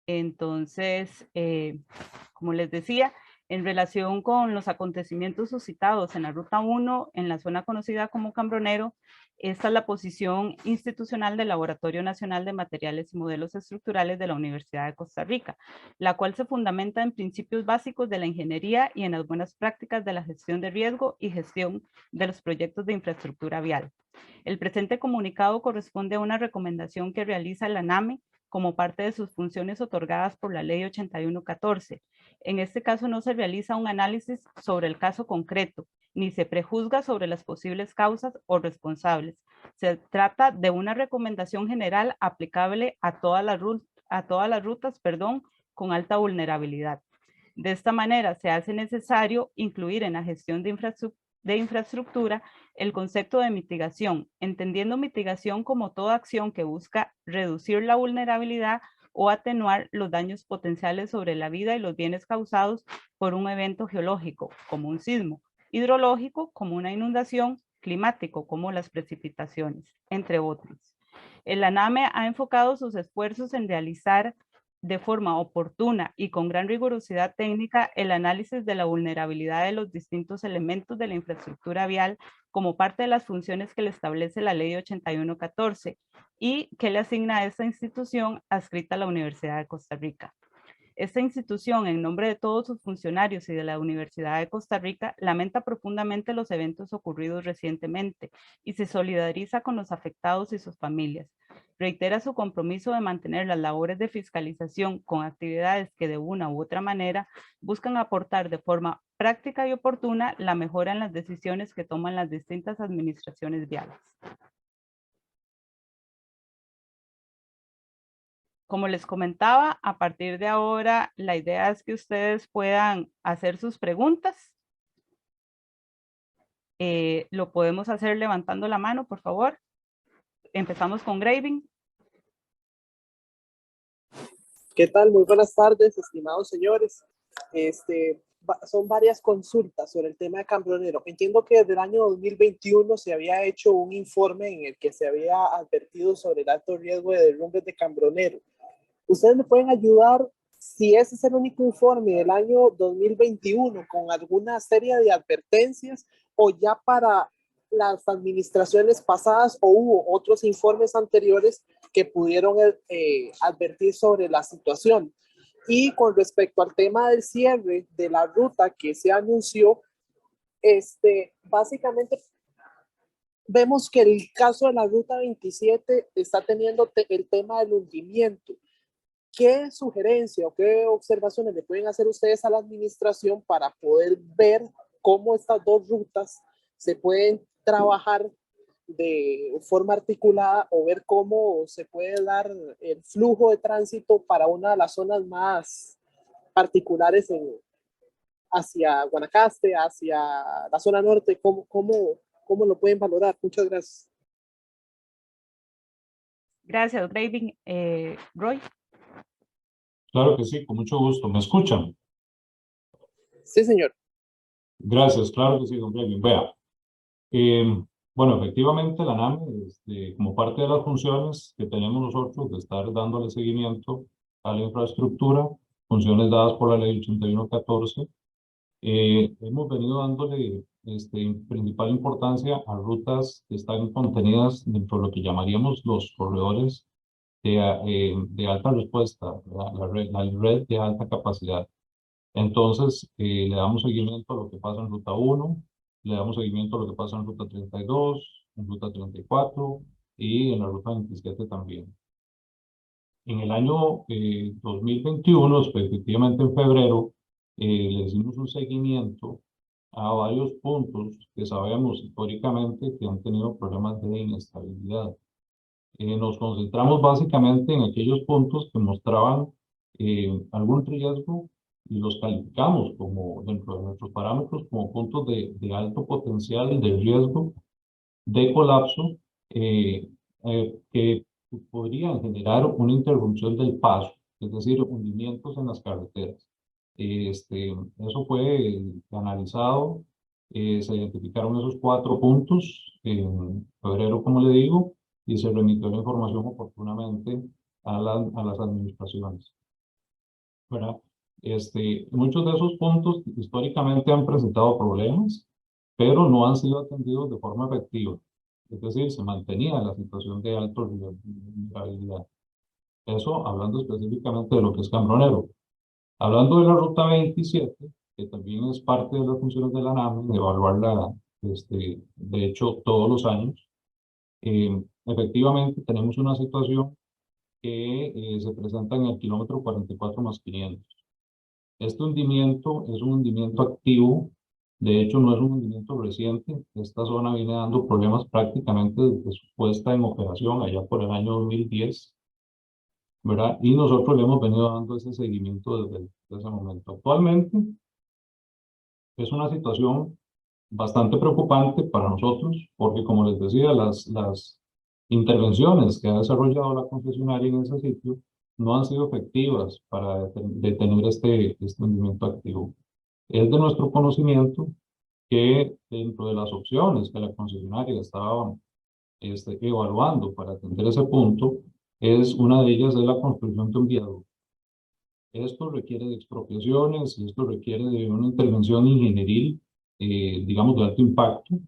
Entonces, como les decía, en relación con los acontecimientos suscitados en la Ruta 1, en la zona conocida como Cambronero, esta es la posición institucional del Laboratorio Nacional de Materiales y Modelos Estructurales de la Universidad de Costa Rica, la cual se fundamenta en principios básicos de la ingeniería y en las buenas prácticas de la gestión de riesgo y gestión de los proyectos de infraestructura vial. El presente comunicado corresponde a una recomendación que realiza la NAME como parte de sus funciones otorgadas por la Ley 8114. En este caso no se realiza un análisis sobre el caso concreto, ni se prejuzga sobre las posibles causas o responsables. Se trata de una recomendación general aplicable a todas las rutas, con alta vulnerabilidad. De esta manera se hace necesario incluir en la gestión de infraestructura el concepto de mitigación, entendiendo mitigación como toda acción que busca reducir la vulnerabilidad o atenuar los daños potenciales sobre la vida y los bienes causados por un evento geológico, como un sismo, hidrológico, como una inundación, climático, como las precipitaciones, entre otros. El ANAME ha enfocado sus esfuerzos en realizar de forma oportuna y con gran rigurosidad técnica el análisis de la vulnerabilidad de los distintos elementos de la infraestructura vial como parte de las funciones que le establece la Ley 8114 y que le asigna a esta institución adscrita a la Universidad de Costa Rica. Esta institución, en nombre de todos sus funcionarios y de la Universidad de Costa Rica, lamenta profundamente los eventos ocurridos recientemente y se solidariza con los afectados y sus familias. Reitera su compromiso de mantener las labores de fiscalización con actividades que de una u otra manera buscan aportar de forma práctica y oportuna la mejora en las decisiones que toman las distintas administraciones viales. Como les comentaba, a partir de ahora, la idea es que ustedes puedan hacer sus preguntas. Lo podemos hacer levantando la mano, por favor. Empezamos con Graving. ¿Qué tal? Muy buenas tardes, estimados señores. Son varias consultas sobre el tema de Cambronero. Entiendo que desde el año 2021 se había hecho un informe en el que se había advertido sobre el alto riesgo de derrumbes de Cambronero. ¿Ustedes me pueden ayudar si ese es el único informe del año 2021 con alguna serie de advertencias o ya para las administraciones pasadas o hubo otros informes anteriores que pudieron advertir sobre la situación? Y con respecto al tema del cierre de la ruta que se anunció, básicamente vemos que el caso de la ruta 27 está teniendo el tema del hundimiento. ¿Qué sugerencia o qué observaciones le pueden hacer ustedes a la administración para poder ver cómo estas dos rutas se pueden trabajar de forma articulada o ver cómo se puede dar el flujo de tránsito para una de las zonas más particulares hacia Guanacaste, hacia la zona norte? ¿Cómo lo pueden valorar? Muchas gracias. Gracias, Graving. Roy. Claro que sí, con mucho gusto. ¿Me escuchan? Sí, señor. Gracias, claro que sí, don Graving. Vea, bueno, efectivamente la NAME, como parte de las funciones que tenemos nosotros de estar dándole seguimiento a la infraestructura, funciones dadas por la Ley 8114, hemos venido dándole principal importancia a rutas que están contenidas dentro de lo que llamaríamos los corredores de alta respuesta, la red de alta capacidad. Entonces, le damos seguimiento a lo que pasa en Ruta 1, le damos seguimiento a lo que pasa en Ruta 32, en Ruta 34 y en la Ruta 27 también. En el año 2021, efectivamente en febrero, le hicimos un seguimiento a varios puntos que sabemos históricamente que han tenido problemas de inestabilidad. Nos concentramos básicamente en aquellos puntos que mostraban algún riesgo y los calificamos como dentro de nuestros parámetros como puntos de alto potencial de riesgo de colapso que podrían generar una interrupción del paso, es decir, hundimientos en las carreteras. Eso fue analizado, se identificaron esos 4 puntos en febrero, como le digo, y se remitió la información oportunamente a las administraciones. ¿verdad? Muchos de esos puntos históricamente han presentado problemas, pero no han sido atendidos de forma efectiva. Es decir, se mantenía la situación de alto riesgo de vulnerabilidad. Eso hablando específicamente de lo que es Cambronero. Hablando de la ruta 27, que también es parte de las funciones de la NAME, de evaluarla, de hecho, todos los años, efectivamente tenemos una situación que se presenta en el kilómetro 44 más 500. Este hundimiento es un hundimiento activo, de hecho no es un hundimiento reciente, esta zona viene dando problemas prácticamente desde su puesta en operación allá por el año 2010, ¿verdad? Y nosotros le hemos venido dando ese seguimiento desde ese momento. Actualmente es una situación bastante preocupante para nosotros, porque como les decía, las intervenciones que ha desarrollado la concesionaria en ese sitio no han sido efectivas para detener este hundimiento activo. Es de nuestro conocimiento que dentro de las opciones que la concesionaria estaba evaluando para atender ese punto, una de ellas es la construcción de un viaducto. Esto requiere de expropiaciones y esto requiere de una intervención ingenieril, digamos, de alto impacto,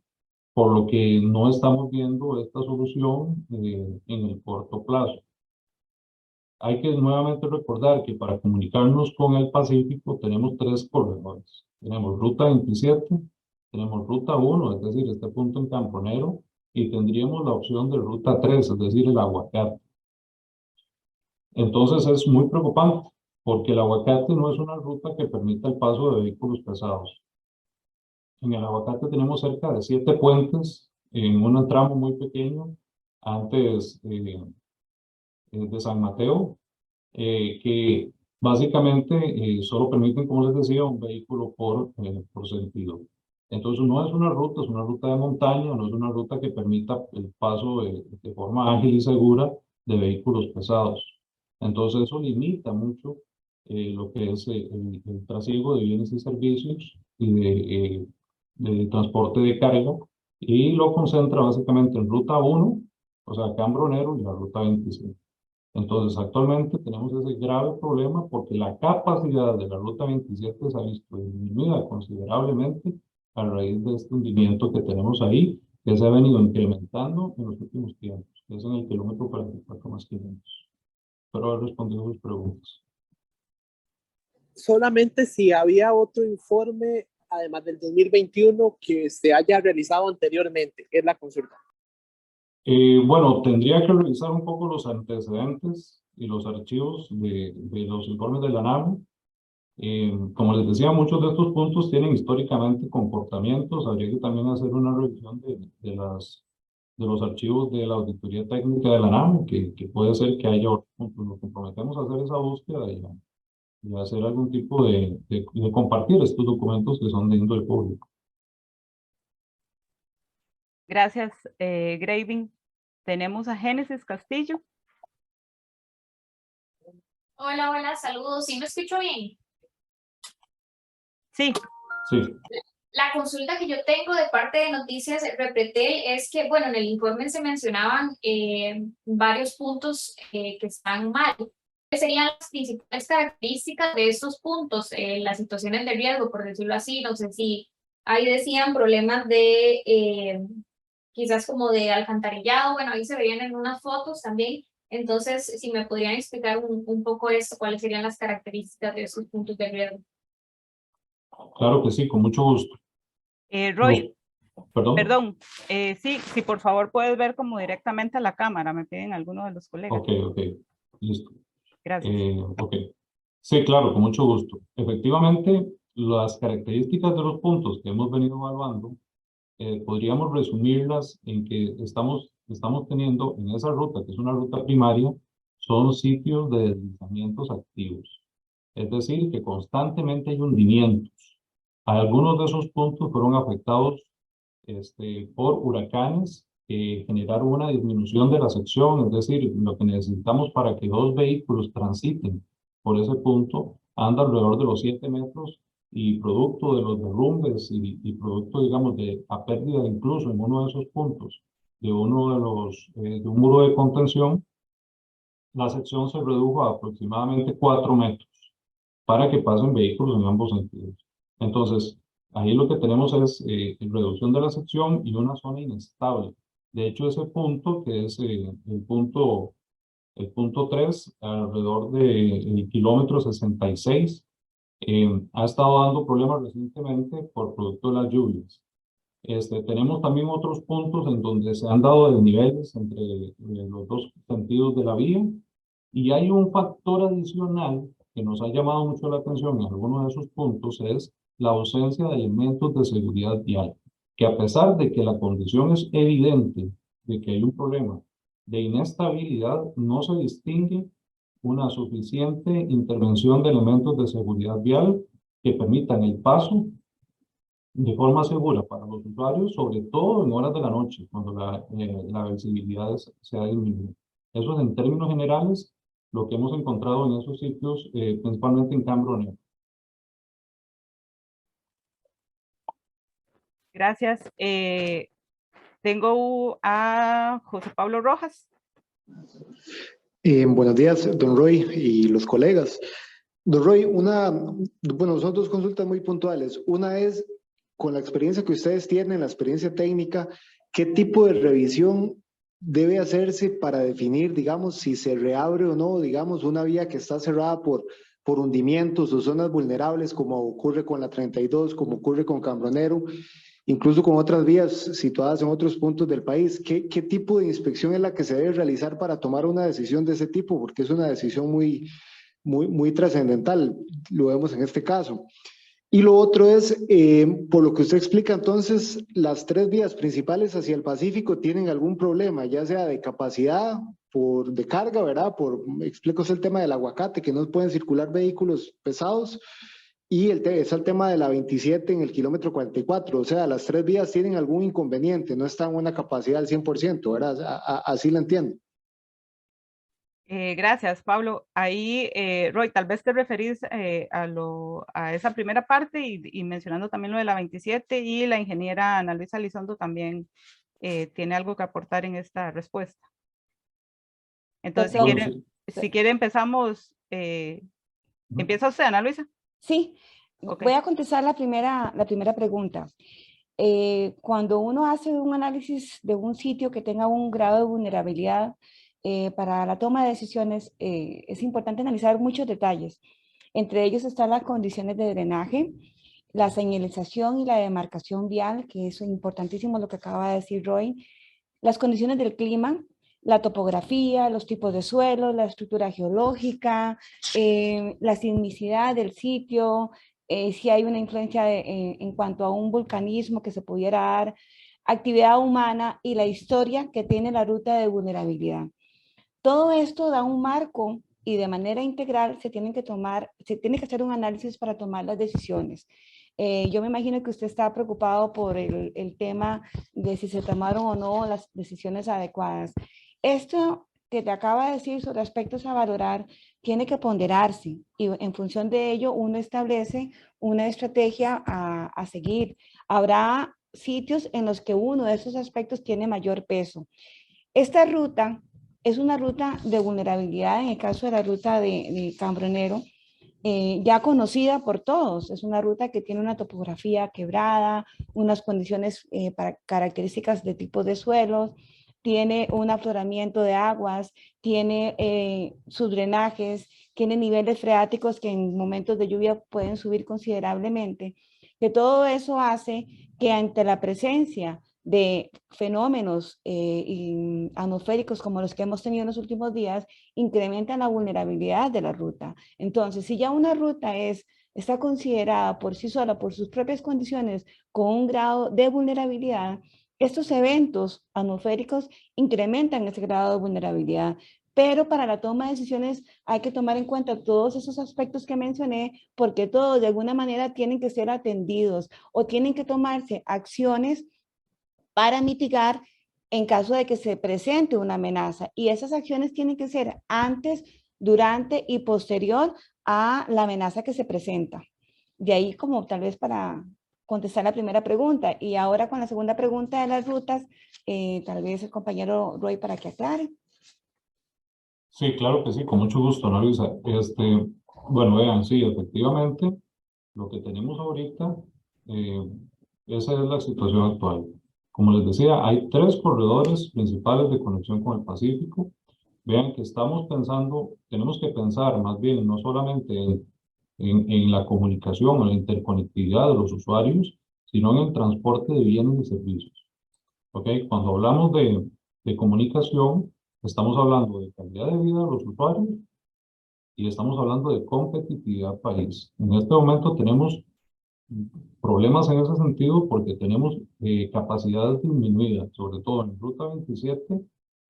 por lo que no estamos viendo esta solución en el corto plazo. Hay que nuevamente recordar que para comunicarnos con el Pacífico tenemos tres corredores. Tenemos Ruta 27, tenemos Ruta 1, es decir, este punto en Cambronero, y tendríamos la opción de Ruta 3, es decir, el Aguacate. Entonces es muy preocupante, porque el Aguacate no es una ruta que permita el paso de vehículos pesados. En el Aguacate tenemos cerca de 7 puentes en un tramo muy pequeño, antes de San Mateo, que básicamente solo permiten, como les decía, un vehículo por sentido. Entonces no es una ruta de montaña, no es una ruta que permita el paso de forma ágil y segura de vehículos pesados. Entonces eso limita mucho lo que es el trasiego de bienes y servicios y de transporte de carga, y lo concentra básicamente en Ruta 1, o sea, Cambronero, y la Ruta 25. Entonces, actualmente tenemos ese grave problema porque la capacidad de la Ruta 27 se ha visto disminuida considerablemente a raíz de este hundimiento que tenemos ahí, que se ha venido incrementando en los últimos tiempos, que es en el kilómetro 44 más 500. Espero haber respondido sus preguntas. Solamente si había otro informe, además del 2021, que se haya realizado anteriormente, es la consulta. Bueno, tendría que revisar un poco los antecedentes y los archivos de los informes de la NAME. Como les decía, muchos de estos puntos tienen históricamente comportamientos. Habría que también hacer una revisión de los archivos de la auditoría técnica de la NAME, que puede ser que haya otros puntos. Nos comprometemos a hacer esa búsqueda y hacer algún tipo de compartir estos documentos que son de índole público. Gracias, Graving. Tenemos a Génesis Castillo. Hola, hola, saludos. ¿Sí me escucho bien? Sí. Sí. La consulta que yo tengo de parte de Noticias Repretel es que, bueno, en el informe se mencionaban varios puntos que están mal. ¿Qué serían las principales características de estos puntos? Las situaciones de riesgo, por decirlo así. No sé si ahí decían problemas de quizás como de alcantarillado. Bueno, ahí se veían en unas fotos también. Entonces, si me podrían explicar un poco esto, cuáles serían las características de esos puntos de riesgo. Claro que sí, con mucho gusto. Roy, perdón. Sí, por favor puedes ver como directamente a la cámara, me piden algunos de los colegas. Ok, listo. Gracias. Ok. Sí, claro, con mucho gusto. Efectivamente, las características de los puntos que hemos venido evaluando, podríamos resumirlas en que estamos teniendo en esa ruta, que es una ruta primaria, son sitios de deslizamientos activos. Es decir, que constantemente hay hundimientos. Algunos de esos puntos fueron afectados por huracanes que generaron una disminución de la sección, es decir, lo que necesitamos para que 2 vehículos transiten por ese punto anda alrededor de los 7 metros, y producto de los derrumbes y producto, digamos, de a pérdida incluso en uno de esos puntos de de un muro de contención, la sección se redujo a aproximadamente 4 metros. para que pasen vehículos en ambos sentidos. Entonces, ahí lo que tenemos es reducción de la sección y una zona inestable. De hecho, ese punto, que es el punto 3, alrededor del kilómetro 66, ha estado dando problemas recientemente por producto de las lluvias. Tenemos también otros puntos en donde se han dado desniveles entre los dos sentidos de la vía, y hay un factor adicional que nos ha llamado mucho la atención en algunos de esos puntos, es la ausencia de elementos de seguridad vial, que a pesar de que la condición es evidente de que hay un problema de inestabilidad, no se distingue una suficiente intervención de elementos de seguridad vial que permitan el paso de forma segura para los usuarios, sobre todo en horas de la noche, cuando la visibilidad se ha disminuido. Eso es en términos generales lo que hemos encontrado en esos sitios, principalmente en Cambronero. Gracias. Tengo a José Pablo Rojas. Buenos días, don Roy y los colegas. Don Roy, son dos consultas muy puntuales. Una es, con la experiencia que ustedes tienen, la experiencia técnica, ¿qué tipo de revisión debe hacerse para definir, digamos, si se reabre o no, digamos, una vía que está cerrada por hundimientos o zonas vulnerables, como ocurre con la 32, como ocurre con Cambronero, incluso con otras vías situadas en otros puntos del país? ¿Qué tipo de inspección es la que se debe realizar para tomar una decisión de ese tipo? Porque es una decisión muy trascendental, lo vemos en este caso. Y lo otro es, por lo que usted explica, entonces, las tres vías principales hacia el Pacífico tienen algún problema, ya sea de capacidad, de carga, ¿verdad? Explico el tema del aguacate, que no pueden circular vehículos pesados, y es el tema de la 27 en el kilómetro 44, o sea, las tres vías tienen algún inconveniente, no están en una capacidad al 100%, ¿verdad? Así lo entiendo. Gracias, Pablo. Ahí, Roy, tal vez te referís a esa primera parte y mencionando también lo de la 27, y la ingeniera Ana Luisa Elizondo también tiene algo que aportar en esta respuesta. Entonces, si quiere empezamos. ¿Empieza usted, Ana Luisa? Sí, Okay. Voy a contestar la primera pregunta. Cuando uno hace un análisis de un sitio que tenga un grado de vulnerabilidad, para la toma de decisiones es importante analizar muchos detalles. Entre ellos están las condiciones de drenaje, la señalización y la demarcación vial, que es importantísimo lo que acaba de decir Roy, las condiciones del clima, la topografía, los tipos de suelo, la estructura geológica, la sismicidad del sitio, si hay una influencia en cuanto a un vulcanismo que se pudiera dar, actividad humana y la historia que tiene la ruta de vulnerabilidad. Todo esto da un marco y de manera integral se tiene que hacer un análisis para tomar las decisiones. Yo me imagino que usted está preocupado por el tema de si se tomaron o no las decisiones adecuadas. Esto que te acaba de decir sobre aspectos a valorar tiene que ponderarse y en función de ello uno establece una estrategia a seguir. Habrá sitios en los que uno de esos aspectos tiene mayor peso. Esta ruta es una ruta de vulnerabilidad, en el caso de la ruta de Cambronero, ya conocida por todos. Es una ruta que tiene una topografía quebrada, unas condiciones características de tipo de suelos, tiene un afloramiento de aguas, tiene sus drenajes, tiene niveles freáticos que en momentos de lluvia pueden subir considerablemente, que todo eso hace que ante la presencia de fenómenos atmosféricos como los que hemos tenido en los últimos días, incrementan la vulnerabilidad de la ruta. Entonces, si ya una ruta está considerada por sí sola, por sus propias condiciones, con un grado de vulnerabilidad, estos eventos atmosféricos incrementan ese grado de vulnerabilidad. Pero para la toma de decisiones hay que tomar en cuenta todos esos aspectos que mencioné, porque todos de alguna manera tienen que ser atendidos o tienen que tomarse acciones para mitigar en caso de que se presente una amenaza. Y esas acciones tienen que ser antes, durante y posterior a la amenaza que se presenta. De ahí como tal vez para contestar la primera pregunta. Y ahora con la segunda pregunta de las rutas, tal vez el compañero Roy para que aclare. Sí, claro que sí, con mucho gusto, Ana Luisa. Bueno, vean, sí, efectivamente, lo que tenemos ahorita, esa es la situación actual. Como les decía, hay 3 corredores principales de conexión con el Pacífico. Vean que estamos pensando, tenemos que pensar más bien no solamente en la comunicación, en la interconectividad de los usuarios, sino en el transporte de bienes y servicios. ¿Ok? Cuando hablamos de comunicación, estamos hablando de calidad de vida de los usuarios y estamos hablando de competitividad país. En este momento tenemos problemas en ese sentido porque tenemos capacidades disminuidas, sobre todo en Ruta 27,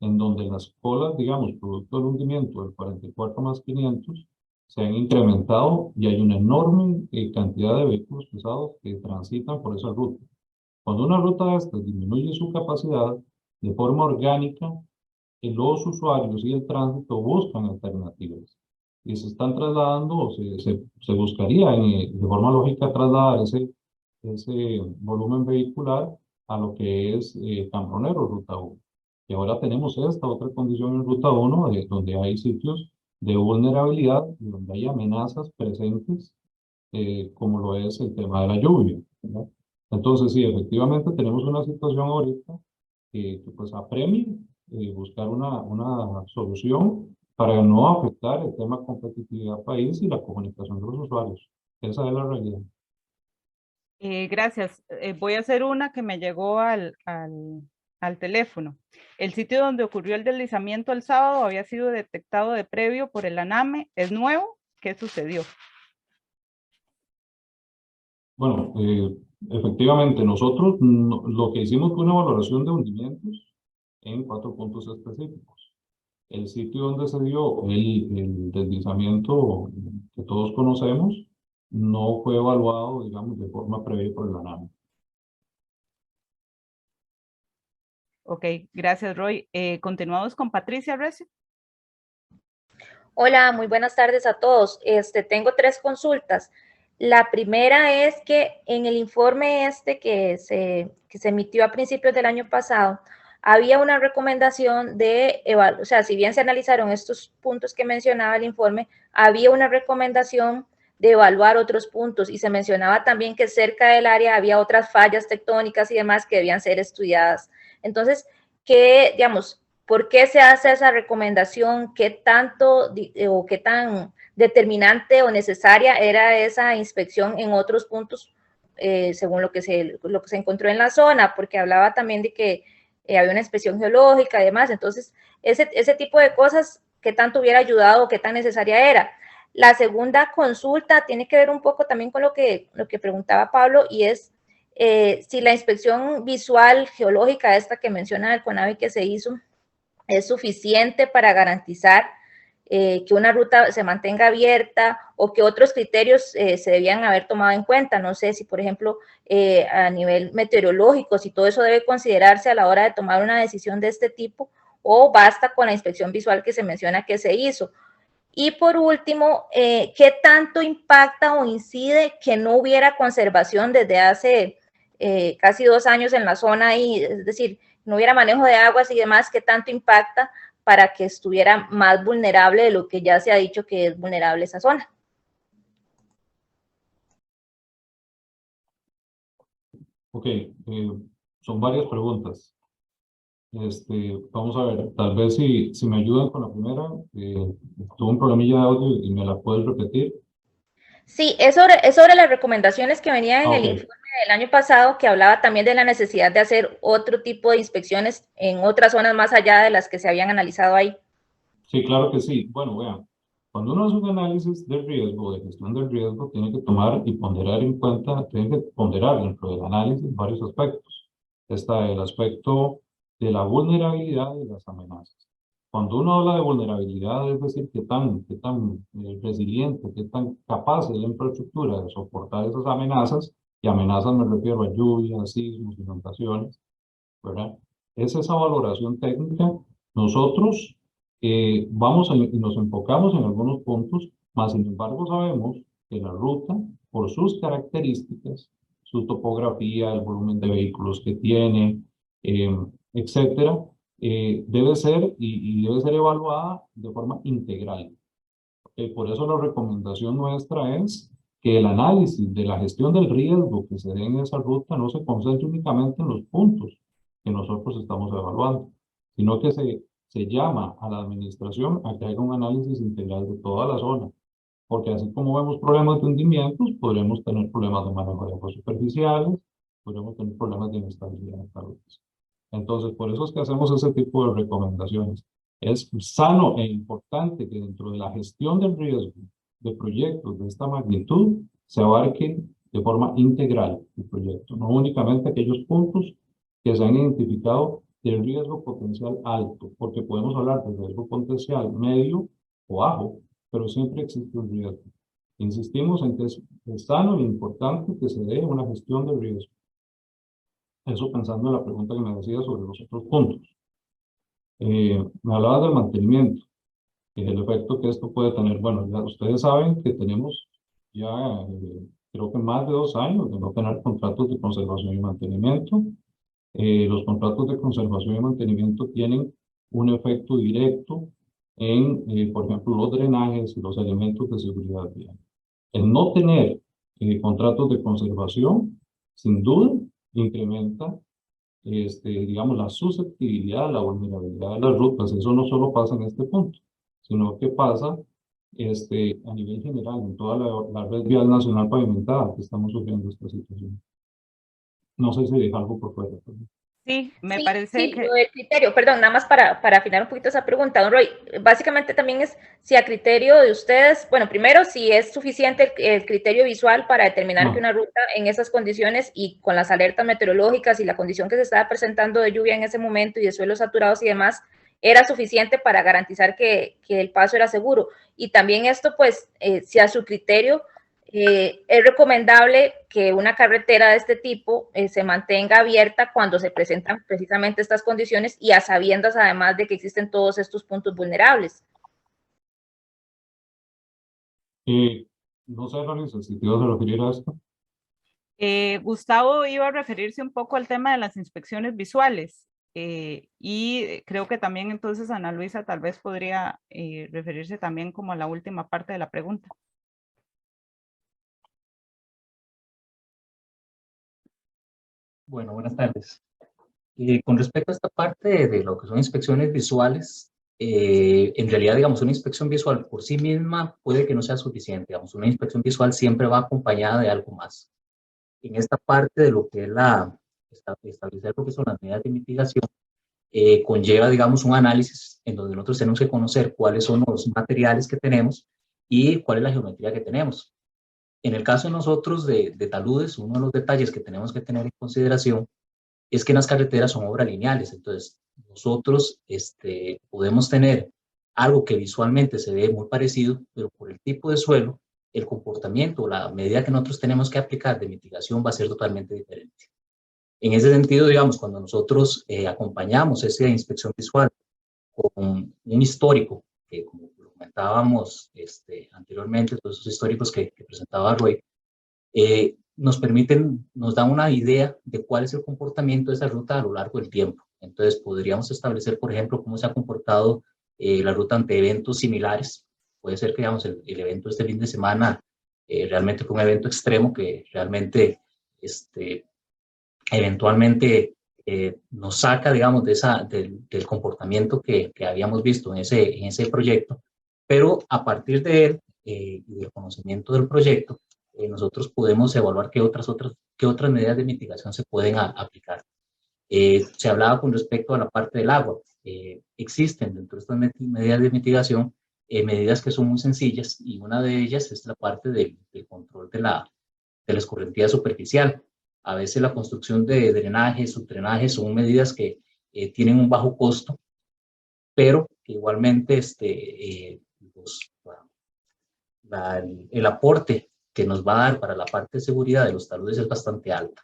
en donde las colas, digamos, producto del hundimiento del 44 más 500, se han incrementado y hay una enorme cantidad de vehículos pesados que transitan por esa ruta. Cuando una ruta de estas disminuye su capacidad, de forma orgánica, los usuarios y el tránsito buscan alternativas y se están trasladando, o se buscaría de forma lógica trasladar ese volumen vehicular a lo que es Cambronero, Ruta 1. Y ahora tenemos esta otra condición en Ruta 1, donde hay sitios de vulnerabilidad, donde hay amenazas presentes, como lo es el tema de la lluvia, ¿verdad? Entonces, sí, efectivamente tenemos una situación ahorita que pues apremia buscar una solución para no afectar el tema competitividad país y la comunicación de los usuarios. Esa es la realidad. Gracias. Voy a hacer una que me llegó al teléfono. El sitio donde ocurrió el deslizamiento el sábado había sido detectado de previo por el ANAME. ¿Es nuevo? ¿Qué sucedió? Bueno, efectivamente, nosotros lo que hicimos fue una valoración de hundimientos en 4 puntos específicos. El sitio donde se dio el deslizamiento que todos conocemos no fue evaluado, digamos, de forma previa por el ANAME. Ok, gracias, Roy. Continuamos con Patricia Recio. Hola, muy buenas tardes a todos. Tengo 3 consultas. La primera es que en el informe que se emitió a principios del año pasado, había una recomendación o sea, si bien se analizaron estos puntos que mencionaba el informe, había una recomendación de evaluar otros puntos y se mencionaba también que cerca del área había otras fallas tectónicas y demás que debían ser estudiadas. Entonces, digamos, ¿por qué se hace esa recomendación? ¿Qué tanto o qué tan determinante o necesaria era esa inspección en otros puntos, según lo que se encontró en la zona? Porque hablaba también de que había una inspección geológica y demás. Entonces, ese tipo de cosas, ¿qué tanto hubiera ayudado o qué tan necesaria era? La segunda consulta tiene que ver un poco también con lo que preguntaba Pablo, y es si la inspección visual geológica esta que menciona el CONAVI que se hizo es suficiente para garantizar que una ruta se mantenga abierta o que otros criterios se debían haber tomado en cuenta. No sé si, por ejemplo, a nivel meteorológico, si todo eso debe considerarse a la hora de tomar una decisión de este tipo o basta con la inspección visual que se menciona que se hizo. Y por último, ¿qué tanto impacta o incide que no hubiera conservación desde hace casi 2 años en la zona ahí? Es decir, no hubiera manejo de aguas y demás, ¿qué tanto impacta para que estuviera más vulnerable de lo que ya se ha dicho que es vulnerable esa zona? Ok, son varias preguntas. Vamos a ver, tal vez si me ayudan con la primera, tuve un problemilla de audio y me la puedes repetir. Sí, es sobre las recomendaciones que venían en el Ok. informe del año pasado, que hablaba también de la necesidad de hacer otro tipo de inspecciones en otras zonas más allá de las que se habían analizado ahí. Sí, claro que sí. Bueno, vean, cuando uno hace un análisis de riesgo, de gestión del riesgo, tiene que tomar y ponderar en cuenta, tiene que ponderar dentro del análisis varios aspectos. Está el aspecto de la vulnerabilidad y las amenazas. Cuando uno habla de vulnerabilidad, es decir, qué tan resiliente, qué tan capaz es la infraestructura de soportar esas amenazas, y amenazas me refiero a lluvias, sismos, inundaciones, ¿verdad? Es esa valoración técnica. Nosotros y nos enfocamos en algunos puntos, mas sin embargo sabemos que la ruta, por sus características, su topografía, el volumen de vehículos que tiene, etcétera, debe ser y debe ser evaluada de forma integral. Por eso la recomendación nuestra es que el análisis de la gestión del riesgo que se dé en esa ruta no se concentre únicamente en los puntos que nosotros estamos evaluando, sino que se llama a la administración a que haga un análisis integral de toda la zona, porque así como vemos problemas de hundimientos, podremos tener problemas de manejo de aguas superficiales, podremos tener problemas de inestabilidad en las rutas. Entonces, por eso es que hacemos ese tipo de recomendaciones. Es sano e importante que dentro de la gestión del riesgo de proyectos de esta magnitud se abarque de forma integral el proyecto, no únicamente aquellos puntos que se han identificado de riesgo potencial alto, porque podemos hablar de riesgo potencial medio o bajo, pero siempre existe un riesgo. Insistimos en que es sano e importante que se dé una gestión del riesgo. Eso pensando en la pregunta que me decía sobre los otros puntos. Me hablaba del mantenimiento y el efecto que esto puede tener. Bueno, ya ustedes saben que tenemos ya creo que más de 2 años de no tener contratos de conservación y mantenimiento. Los contratos de conservación y mantenimiento tienen un efecto directo en, por ejemplo, los drenajes y los elementos de seguridad vial. El no tener contratos de conservación, sin duda, incrementa digamos, la susceptibilidad, la vulnerabilidad de las rutas. Eso no solo pasa en este punto, sino que pasa a nivel general, en toda la red vial nacional pavimentada que estamos sufriendo esta situación. No sé si deja algo por fuera. Sí, me Sí, parece sí, que... lo del criterio, perdón, nada más para afinar un poquito esa pregunta, don Roy, básicamente también es si a criterio de ustedes, bueno, primero, si es suficiente el criterio visual para determinar que una ruta en esas condiciones y con las alertas meteorológicas y la condición que se estaba presentando de lluvia en ese momento y de suelos saturados y demás, era suficiente para garantizar que el paso era seguro. Y también esto, pues, si a su criterio es recomendable que una carretera de este tipo se mantenga abierta cuando se presentan precisamente estas condiciones y a sabiendas además de que existen todos estos puntos vulnerables. No sé, Vanessa, si te ibas a referir a esto. Gustavo iba a referirse un poco al tema de las inspecciones visuales y creo que también entonces Ana Luisa tal vez podría referirse también como a la última parte de la pregunta. Bueno, buenas tardes. Con respecto a esta parte de lo que son inspecciones visuales, en realidad, digamos, una inspección visual por sí misma puede que no sea suficiente. Digamos, una inspección visual siempre va acompañada de algo más. En esta parte de lo que es establecer lo que son las medidas de mitigación, conlleva, digamos, un análisis en donde nosotros tenemos que conocer cuáles son los materiales que tenemos y cuál es la geometría que tenemos. En el caso de nosotros de taludes, uno de los detalles que tenemos que tener en consideración es que las carreteras son obras lineales, entonces nosotros podemos tener algo que visualmente se ve muy parecido, pero por el tipo de suelo, el comportamiento, la medida que nosotros tenemos que aplicar de mitigación va a ser totalmente diferente. En ese sentido, digamos, cuando nosotros acompañamos esa inspección visual con un histórico, que como lo comentábamos anteriormente, todos esos históricos que presentaba Roy, nos dan una idea de cuál es el comportamiento de esa ruta a lo largo del tiempo. Entonces, podríamos establecer, por ejemplo, cómo se ha comportado la ruta ante eventos similares. Puede ser que, digamos, el evento este fin de semana realmente fue un evento extremo que realmente eventualmente nos saca, digamos, del comportamiento que habíamos visto en ese proyecto, pero a partir de él y del conocimiento del proyecto, nosotros podemos evaluar qué otras medidas de mitigación se pueden aplicar. Se hablaba con respecto a la parte del agua. Existen dentro de estas medidas de mitigación medidas que son muy sencillas y una de ellas es la parte del control de la escorrentía superficial. A veces la construcción de drenajes, subdrenajes son medidas que tienen un bajo costo, pero que igualmente el aporte que nos va a dar para la parte de seguridad de los taludes es bastante alta.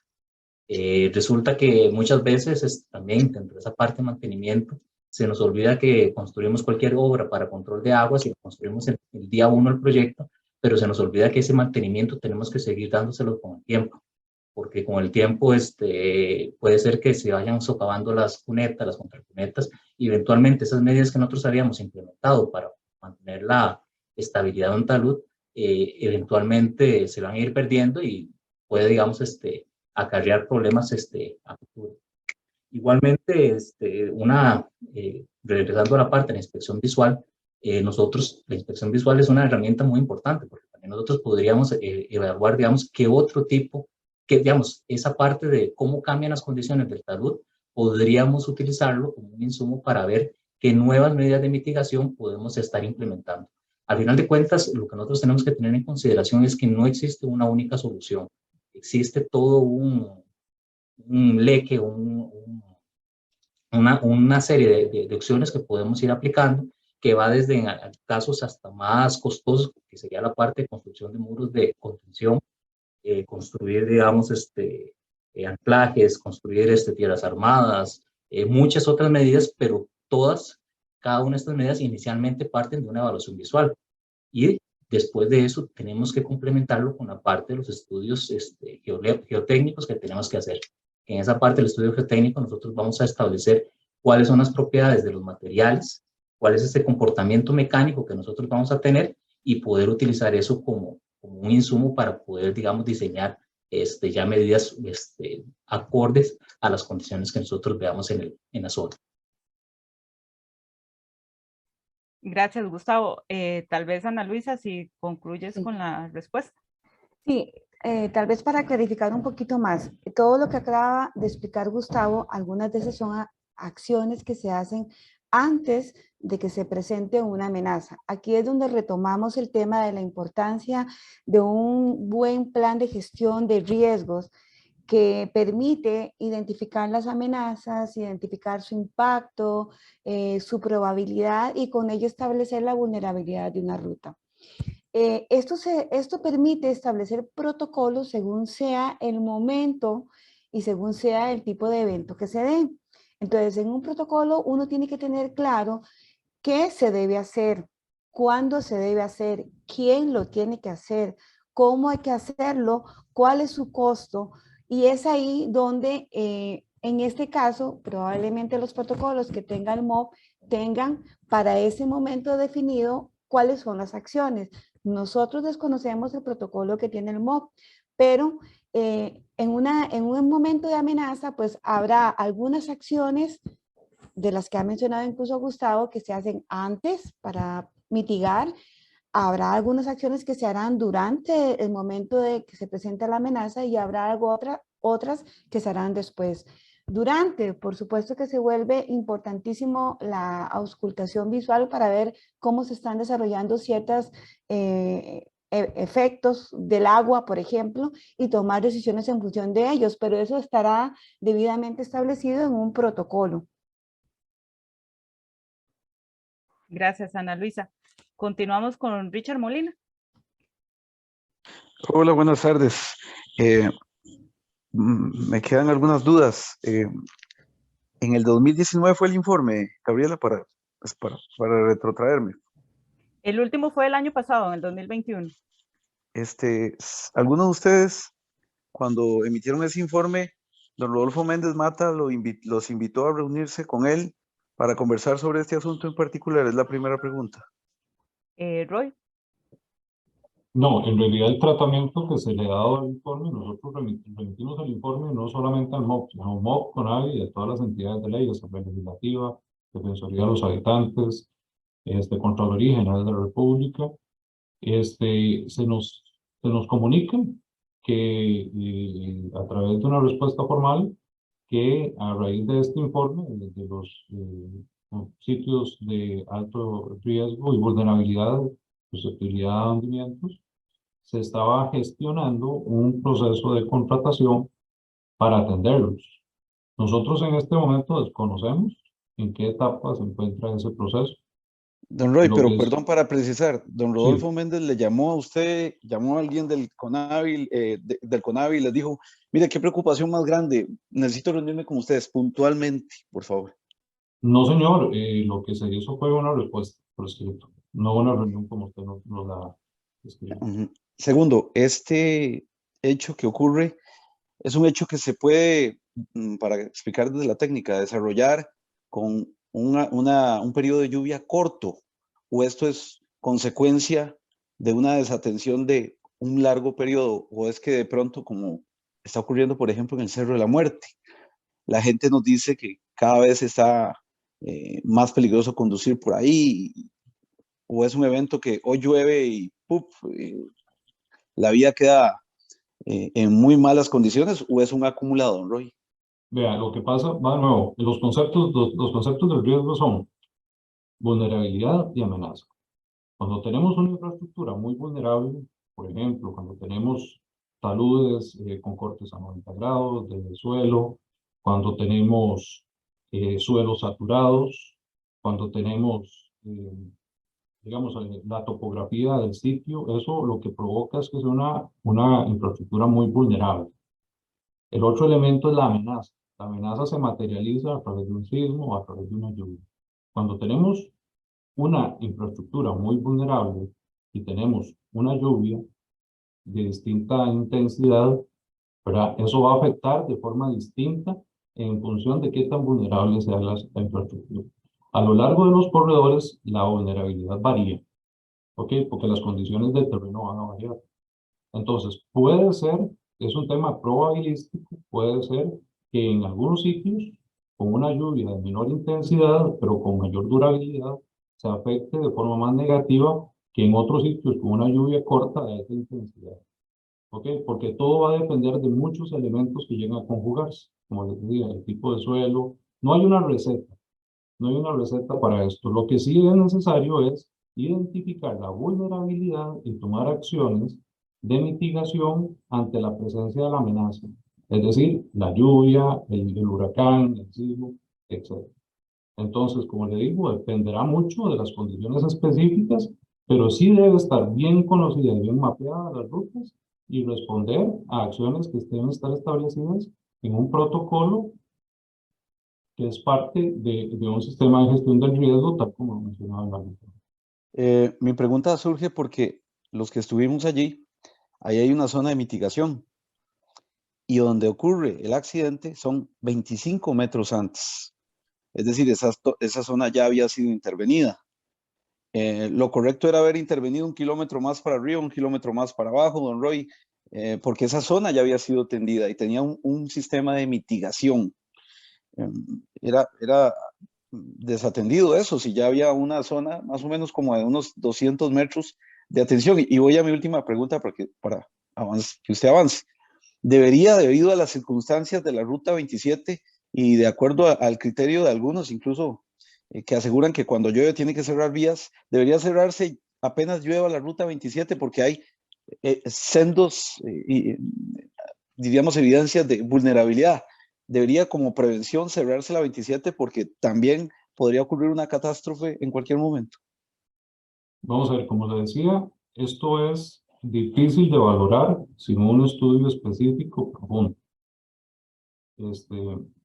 Resulta que muchas veces también dentro de esa parte de mantenimiento se nos olvida que construimos cualquier obra para control de aguas y construimos el día 1 el proyecto, pero se nos olvida que ese mantenimiento tenemos que seguir dándoselo con el tiempo, porque con el tiempo puede ser que se vayan socavando las cunetas, las contracunetas, y eventualmente esas medidas que nosotros habíamos implementado para mantener estabilidad en talud, eventualmente se van a ir perdiendo y puede, digamos, acarrear problemas a futuro. Igualmente, regresando a la parte de la inspección visual, la inspección visual es una herramienta muy importante, porque también nosotros podríamos evaluar, digamos, qué otro tipo, digamos, esa parte de cómo cambian las condiciones del talud, podríamos utilizarlo como un insumo para ver qué nuevas medidas de mitigación podemos estar implementando. Al final de cuentas, lo que nosotros tenemos que tener en consideración es que no existe una única solución. Existe todo un leque, una serie de opciones que podemos ir aplicando, que va desde en casos hasta más costosos, que sería la parte de construcción de muros de contención, construir, digamos, anclajes, construir tierras armadas, muchas otras medidas, pero cada una de estas medidas inicialmente parten de una evaluación visual. Y después de eso tenemos que complementarlo con la parte de los estudios geotécnicos que tenemos que hacer. En esa parte del estudio geotécnico nosotros vamos a establecer cuáles son las propiedades de los materiales, cuál es ese comportamiento mecánico que nosotros vamos a tener y poder utilizar eso como un insumo para poder, digamos, diseñar ya medidas acordes a las condiciones que nosotros veamos en la zona. Gracias, Gustavo. Tal vez, Ana Luisa, si concluyes con la respuesta. Sí, tal vez para clarificar un poquito más, todo lo que acaba de explicar Gustavo, algunas de esas son acciones que se hacen antes de que se presente una amenaza. Aquí es donde retomamos el tema de la importancia de un buen plan de gestión de riesgos que permite identificar las amenazas, identificar su impacto, su probabilidad y con ello establecer la vulnerabilidad de una ruta. Esto permite establecer protocolos según sea el momento y según sea el tipo de evento que se dé. Entonces, en un protocolo uno tiene que tener claro qué se debe hacer, cuándo se debe hacer, quién lo tiene que hacer, cómo hay que hacerlo, cuál es su costo. Y es ahí donde, en este caso, probablemente los protocolos que tenga el MOB tengan para ese momento definido cuáles son las acciones. Nosotros desconocemos el protocolo que tiene el MOB, pero en un momento de amenaza, pues habrá algunas acciones de las que ha mencionado incluso Gustavo que se hacen antes para mitigar. Habrá algunas acciones que se harán durante el momento de que se presenta la amenaza y habrá otras que se harán después. Durante, por supuesto que se vuelve importantísimo la auscultación visual para ver cómo se están desarrollando ciertos efectos del agua, por ejemplo, y tomar decisiones en función de ellos, pero eso estará debidamente establecido en un protocolo. Gracias, Ana Luisa. Continuamos con Richard Molina. Hola, buenas tardes. Me quedan algunas dudas. En el 2019 fue el informe, Gabriela, para retrotraerme. El último fue el año pasado, en el 2021. Algunos de ustedes, cuando emitieron ese informe, don Rodolfo Méndez Mata los invitó a reunirse con él para conversar sobre este asunto en particular. Es la primera pregunta. Roy. No, en realidad el tratamiento que se le ha dado al informe, nosotros remitimos el informe no solamente al MOB, sino al MOB, CONAVI y a todas las entidades de ley, Asamblea Legislativa, Defensoría de los Habitantes, Contraloría General de la República. Se nos comunica que a través de una respuesta formal, que a raíz de este informe, de los sitios de alto riesgo y vulnerabilidad, susceptibilidad a hundimientos, se estaba gestionando un proceso de contratación para atenderlos. Nosotros en este momento desconocemos en qué etapa se encuentra ese proceso. Don Roy, pero perdón para precisar, don Rodolfo Méndez le llamó a usted, llamó a alguien del CONAVI, y les dijo, mire, qué preocupación más grande, necesito reunirme con ustedes puntualmente, por favor. No, señor, lo que se hizo fue una respuesta por escrito, no una reunión como usted nos la escribió. Segundo, este hecho que ocurre es un hecho que se puede, para explicar desde la técnica, desarrollar con un periodo de lluvia corto, o esto es consecuencia de una desatención de un largo periodo, o es que de pronto, como está ocurriendo, por ejemplo, en el Cerro de la Muerte, la gente nos dice que cada vez está más peligroso conducir por ahí, o es un evento que hoy llueve y la vía queda en muy malas condiciones, o es un acumulado, Roy? Vea, lo que pasa, va de nuevo, los conceptos del riesgo son vulnerabilidad y amenaza. Cuando tenemos una infraestructura muy vulnerable, por ejemplo, cuando tenemos taludes con cortes a 90 grados de suelo, cuando tenemos suelos saturados, cuando tenemos, digamos, la topografía del sitio, eso lo que provoca es que sea una infraestructura muy vulnerable. El otro elemento es la amenaza. La amenaza se materializa a través de un sismo o a través de una lluvia. Cuando tenemos una infraestructura muy vulnerable y tenemos una lluvia de distinta intensidad, ¿verdad? Eso va a afectar de forma distinta en función de qué tan vulnerable sea la infraestructura. A lo largo de los corredores, la vulnerabilidad varía, ¿ok? Porque las condiciones del terreno van a variar. Entonces, puede ser, es un tema probabilístico, puede ser que en algunos sitios, con una lluvia de menor intensidad, pero con mayor durabilidad, se afecte de forma más negativa que en otros sitios con una lluvia corta de alta intensidad. ¿Ok? Porque todo va a depender de muchos elementos que lleguen a conjugarse. Como les decía, el tipo de suelo. No hay una receta. No hay una receta para esto. Lo que sí es necesario es identificar la vulnerabilidad y tomar acciones de mitigación ante la presencia de la amenaza. Es decir, la lluvia, el huracán, el sismo, etc. Entonces, como le digo, dependerá mucho de las condiciones específicas, pero sí debe estar bien conocida y bien mapeada las rutas y responder a acciones que deben estar establecidas en un protocolo que es parte de un sistema de gestión del riesgo, tal como mencionaba en la ruta. Mi pregunta surge porque los que estuvimos allí, ahí hay una zona de mitigación y donde ocurre el accidente son 25 metros antes. Es decir, esa zona ya había sido intervenida. Lo correcto era haber intervenido 1 kilómetro más para arriba, 1 kilómetro más para abajo, don Roy, porque esa zona ya había sido tendida y tenía un sistema de mitigación. Era desatendido eso, si ya había una zona más o menos como de unos 200 metros de atención. Y voy a mi última pregunta para que usted avance. ¿Debería, debido a las circunstancias de la Ruta 27 y de acuerdo al criterio de algunos, incluso que aseguran que cuando llueve tiene que cerrar vías, debería cerrarse apenas llueva la Ruta 27 porque hay sendos, diríamos, evidencias de vulnerabilidad? ¿Debería como prevención cerrarse la 27 porque también podría ocurrir una catástrofe en cualquier momento? Vamos a ver, como le decía, esto es difícil de valorar sin un estudio específico profundo.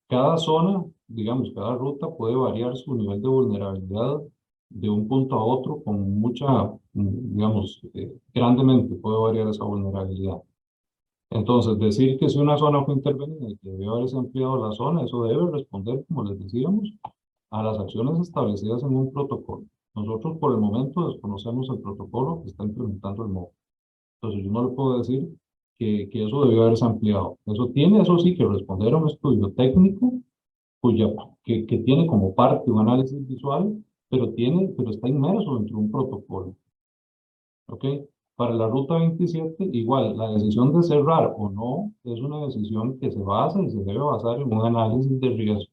Cada zona, digamos, cada ruta puede variar su nivel de vulnerabilidad de un punto a otro con mucha, digamos, grandemente puede variar esa vulnerabilidad. Entonces, decir que si una zona fue intervenida y que debió haberse ampliado la zona, eso debe responder, como les decíamos, a las acciones establecidas en un protocolo. Nosotros por el momento desconocemos el protocolo que está implementando el MOB. Entonces, yo no le puedo decir que eso debió haberse ampliado. Eso sí, que responder a un estudio técnico que tiene como parte un análisis visual, pero está inmerso dentro de un protocolo. ¿Ok? Para la ruta 27, igual, la decisión de cerrar o no es una decisión que se basa y se debe basar en un análisis de riesgo.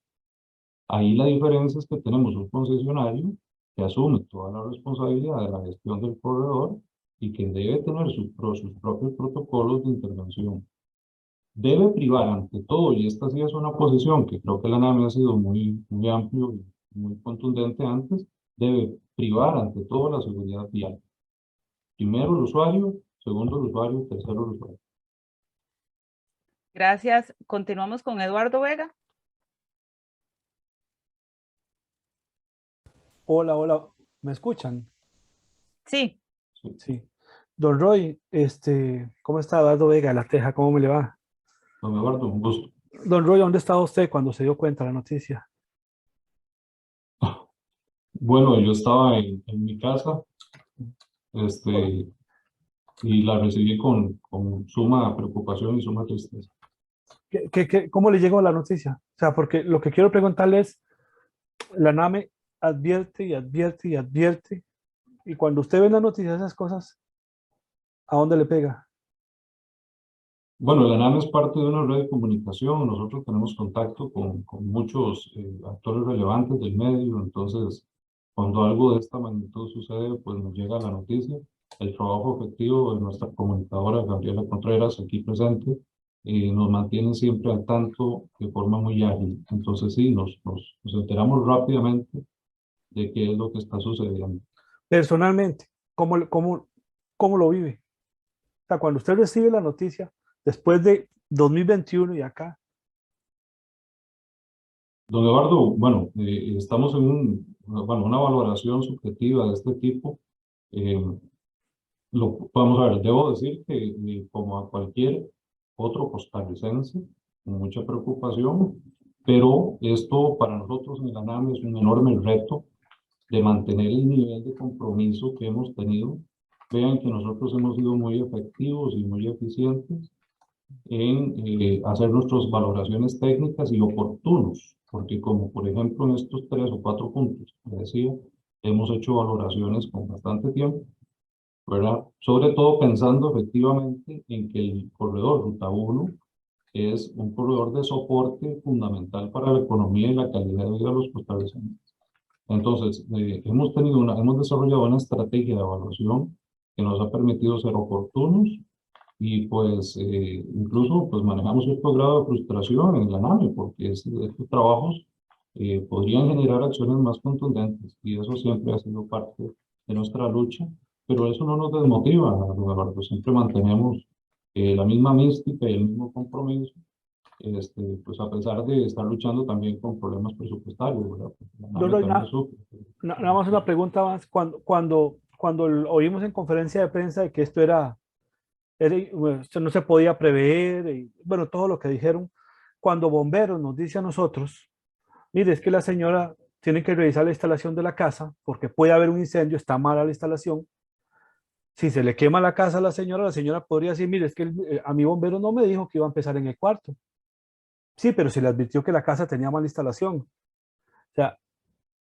Ahí la diferencia es que tenemos un concesionario que asume toda la responsabilidad de la gestión del corredor y que debe tener sus propios protocolos de intervención. Debe privar ante todo, y esta sí es una posición que creo que la NAMI ha sido muy amplio y muy contundente antes, debe privar ante todo la seguridad vial. Primero el usuario, segundo el usuario, tercero el usuario. Gracias. Continuamos con Eduardo Vega. Hola, hola, ¿me escuchan? Sí. Sí. Don Roy, ¿cómo está? Eduardo Vega de La Teja, ¿cómo me le va? Don Eduardo, un gusto. Don Roy, ¿dónde estaba usted cuando se dio cuenta de la noticia? Bueno, yo estaba en mi casa Y la recibí con suma preocupación y suma tristeza. ¿Cómo le llegó la noticia? O sea, porque lo que quiero preguntarle es, la NAME advierte y advierte y advierte, y cuando usted ve en la noticia esas cosas, ¿a dónde le pega? Bueno, la NAM es parte de una red de comunicación. Nosotros tenemos contacto con muchos actores relevantes del medio. Entonces, cuando algo de esta magnitud sucede, pues nos llega la noticia. El trabajo efectivo de nuestra comunicadora Gabriela Contreras, aquí presente, nos mantiene siempre al tanto de forma muy ágil. Entonces, sí, nos enteramos rápidamente de qué es lo que está sucediendo. Personalmente, ¿cómo lo vive? O sea, cuando usted recibe la noticia, después de 2021 y acá. Don Eduardo, bueno, estamos en una valoración subjetiva de este tipo. Vamos a ver, debo decir que como a cualquier otro costarricense, con mucha preocupación, pero esto para nosotros en la NAM es un enorme reto de mantener el nivel de compromiso que hemos tenido. Vean que nosotros hemos sido muy efectivos y muy eficientes en hacer nuestras valoraciones técnicas y oportunos, porque como por ejemplo en estos 3 o 4 puntos que decía, hemos hecho valoraciones con bastante tiempo, ¿verdad? Sobre todo pensando efectivamente en que el corredor Ruta 1 es un corredor de soporte fundamental para la economía y la calidad de vida de los costarricenses. Entonces, hemos desarrollado una estrategia de evaluación que nos ha permitido ser oportunos y pues incluso pues manejamos cierto grado de frustración en la NAME porque estos trabajos podrían generar acciones más contundentes y eso siempre ha sido parte de nuestra lucha, pero eso no nos desmotiva, don Eduardo, siempre mantenemos la misma mística y el mismo compromiso, pues a pesar de estar luchando también con problemas presupuestarios, ¿verdad? La NAME también sufre. Nada más una pregunta más, cuando oímos en conferencia de prensa de que esto bueno, esto no se podía prever, y, bueno, todo lo que dijeron, cuando Bomberos nos dice a nosotros, mire, es que la señora tiene que revisar la instalación de la casa porque puede haber un incendio, está mala la instalación. Si se le quema la casa a la señora podría decir, mire, es que a mi bombero no me dijo que iba a empezar en el cuarto. Sí, pero se le advirtió que la casa tenía mala instalación. O sea,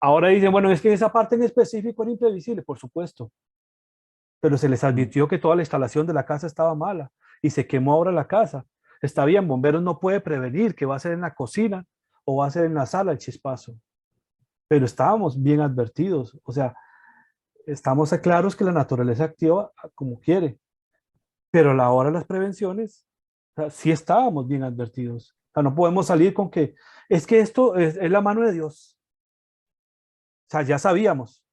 ahora dicen, bueno, es que esa parte en específico era imprevisible, por supuesto. Pero se les advirtió que toda la instalación de la casa estaba mala y se quemó ahora la casa. Está bien, bomberos no puede prevenir que va a ser en la cocina o va a ser en la sala el chispazo. Pero estábamos bien advertidos. O sea, estamos claros que la naturaleza actúa como quiere. Pero a la hora de las prevenciones, o sea, sí estábamos bien advertidos. O sea, no podemos salir con que es que esto es la mano de Dios. O sea, ya sabíamos,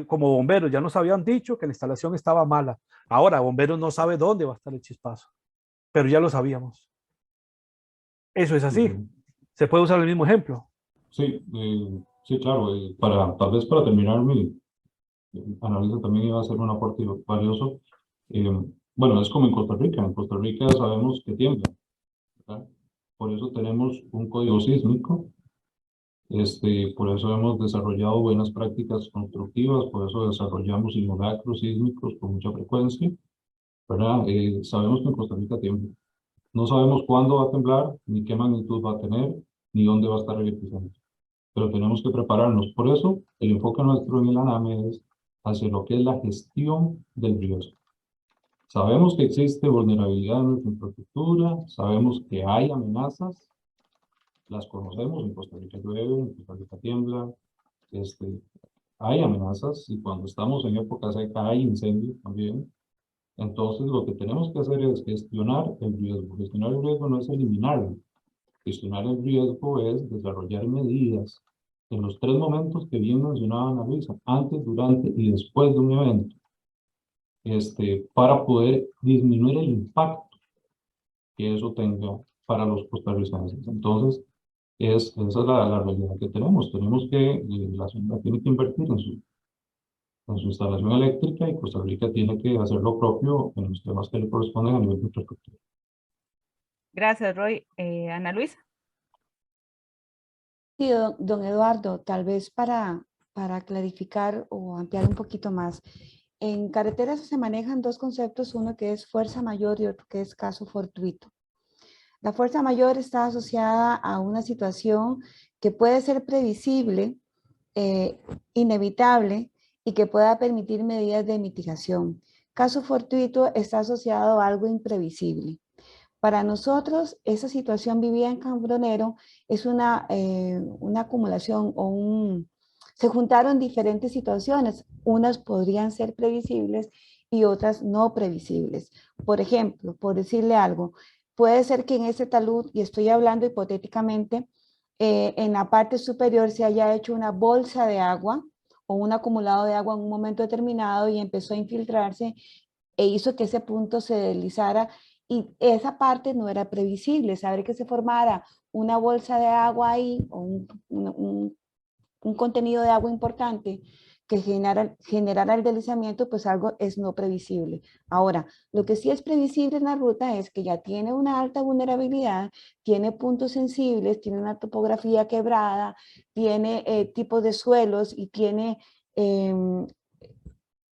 como bomberos, ya nos habían dicho que la instalación estaba mala. Ahora, bomberos no sabe dónde va a estar el chispazo, pero ya lo sabíamos. Eso es así. Se puede usar el mismo ejemplo. Sí, sí, claro. Tal vez para terminar mi análisis también iba a ser un aporte valioso. Bueno, es como en Costa Rica. En Costa Rica sabemos que tiembla, ¿verdad? Por eso tenemos un código sísmico. Por eso hemos desarrollado buenas prácticas constructivas, por eso desarrollamos simulacros sísmicos con mucha frecuencia, ¿verdad? Sabemos que en Costa Rica tiembla. No sabemos cuándo va a temblar, ni qué magnitud va a tener, ni dónde va a estar el epicentro. Pero tenemos que prepararnos. Por eso, el enfoque nuestro en el ANAME es hacia lo que es la gestión del riesgo. Sabemos que existe vulnerabilidad en nuestra infraestructura, sabemos que hay amenazas, las conocemos, en Costa Rica llueve, en Costa Rica tiembla, hay amenazas y cuando estamos en época seca hay incendios también. Entonces lo que tenemos que hacer es gestionar el riesgo. Gestionar el riesgo no es eliminarlo. Gestionar el riesgo es desarrollar medidas en los 3 momentos que bien mencionaba Ana Luisa, antes, durante y después de un evento, para poder disminuir el impacto que eso tenga para los costarricenses. Entonces, esa es la realidad que tenemos. Tenemos que, la ciudad tiene que invertir en su instalación eléctrica y Costa Rica tiene que hacer lo propio en los temas que le corresponden a nivel de infraestructura. Gracias, Roy. Ana Luisa. Sí, don Eduardo, tal vez para clarificar o ampliar un poquito más. en carreteras se manejan dos conceptos, uno que es fuerza mayor y otro que es caso fortuito. La fuerza mayor está asociada a una situación que puede ser previsible, inevitable y que pueda permitir medidas de mitigación. Caso fortuito está asociado a algo imprevisible. Para nosotros, esa situación vivida en Cambronero es una acumulación se juntaron diferentes situaciones. Unas podrían ser previsibles y otras no previsibles. Por ejemplo, por decirle algo, puede ser que en ese talud, y estoy hablando hipotéticamente, en la parte superior se haya hecho una bolsa de agua o un acumulado de agua en un momento determinado y empezó a infiltrarse e hizo que ese punto se deslizara y esa parte no era previsible. Saber que se formara una bolsa de agua ahí o un contenido de agua importante que generara el deslizamiento, pues algo es no previsible. Ahora, lo que sí es previsible en la ruta es que ya tiene una alta vulnerabilidad, tiene puntos sensibles, tiene una topografía quebrada, tiene tipos de suelos y tiene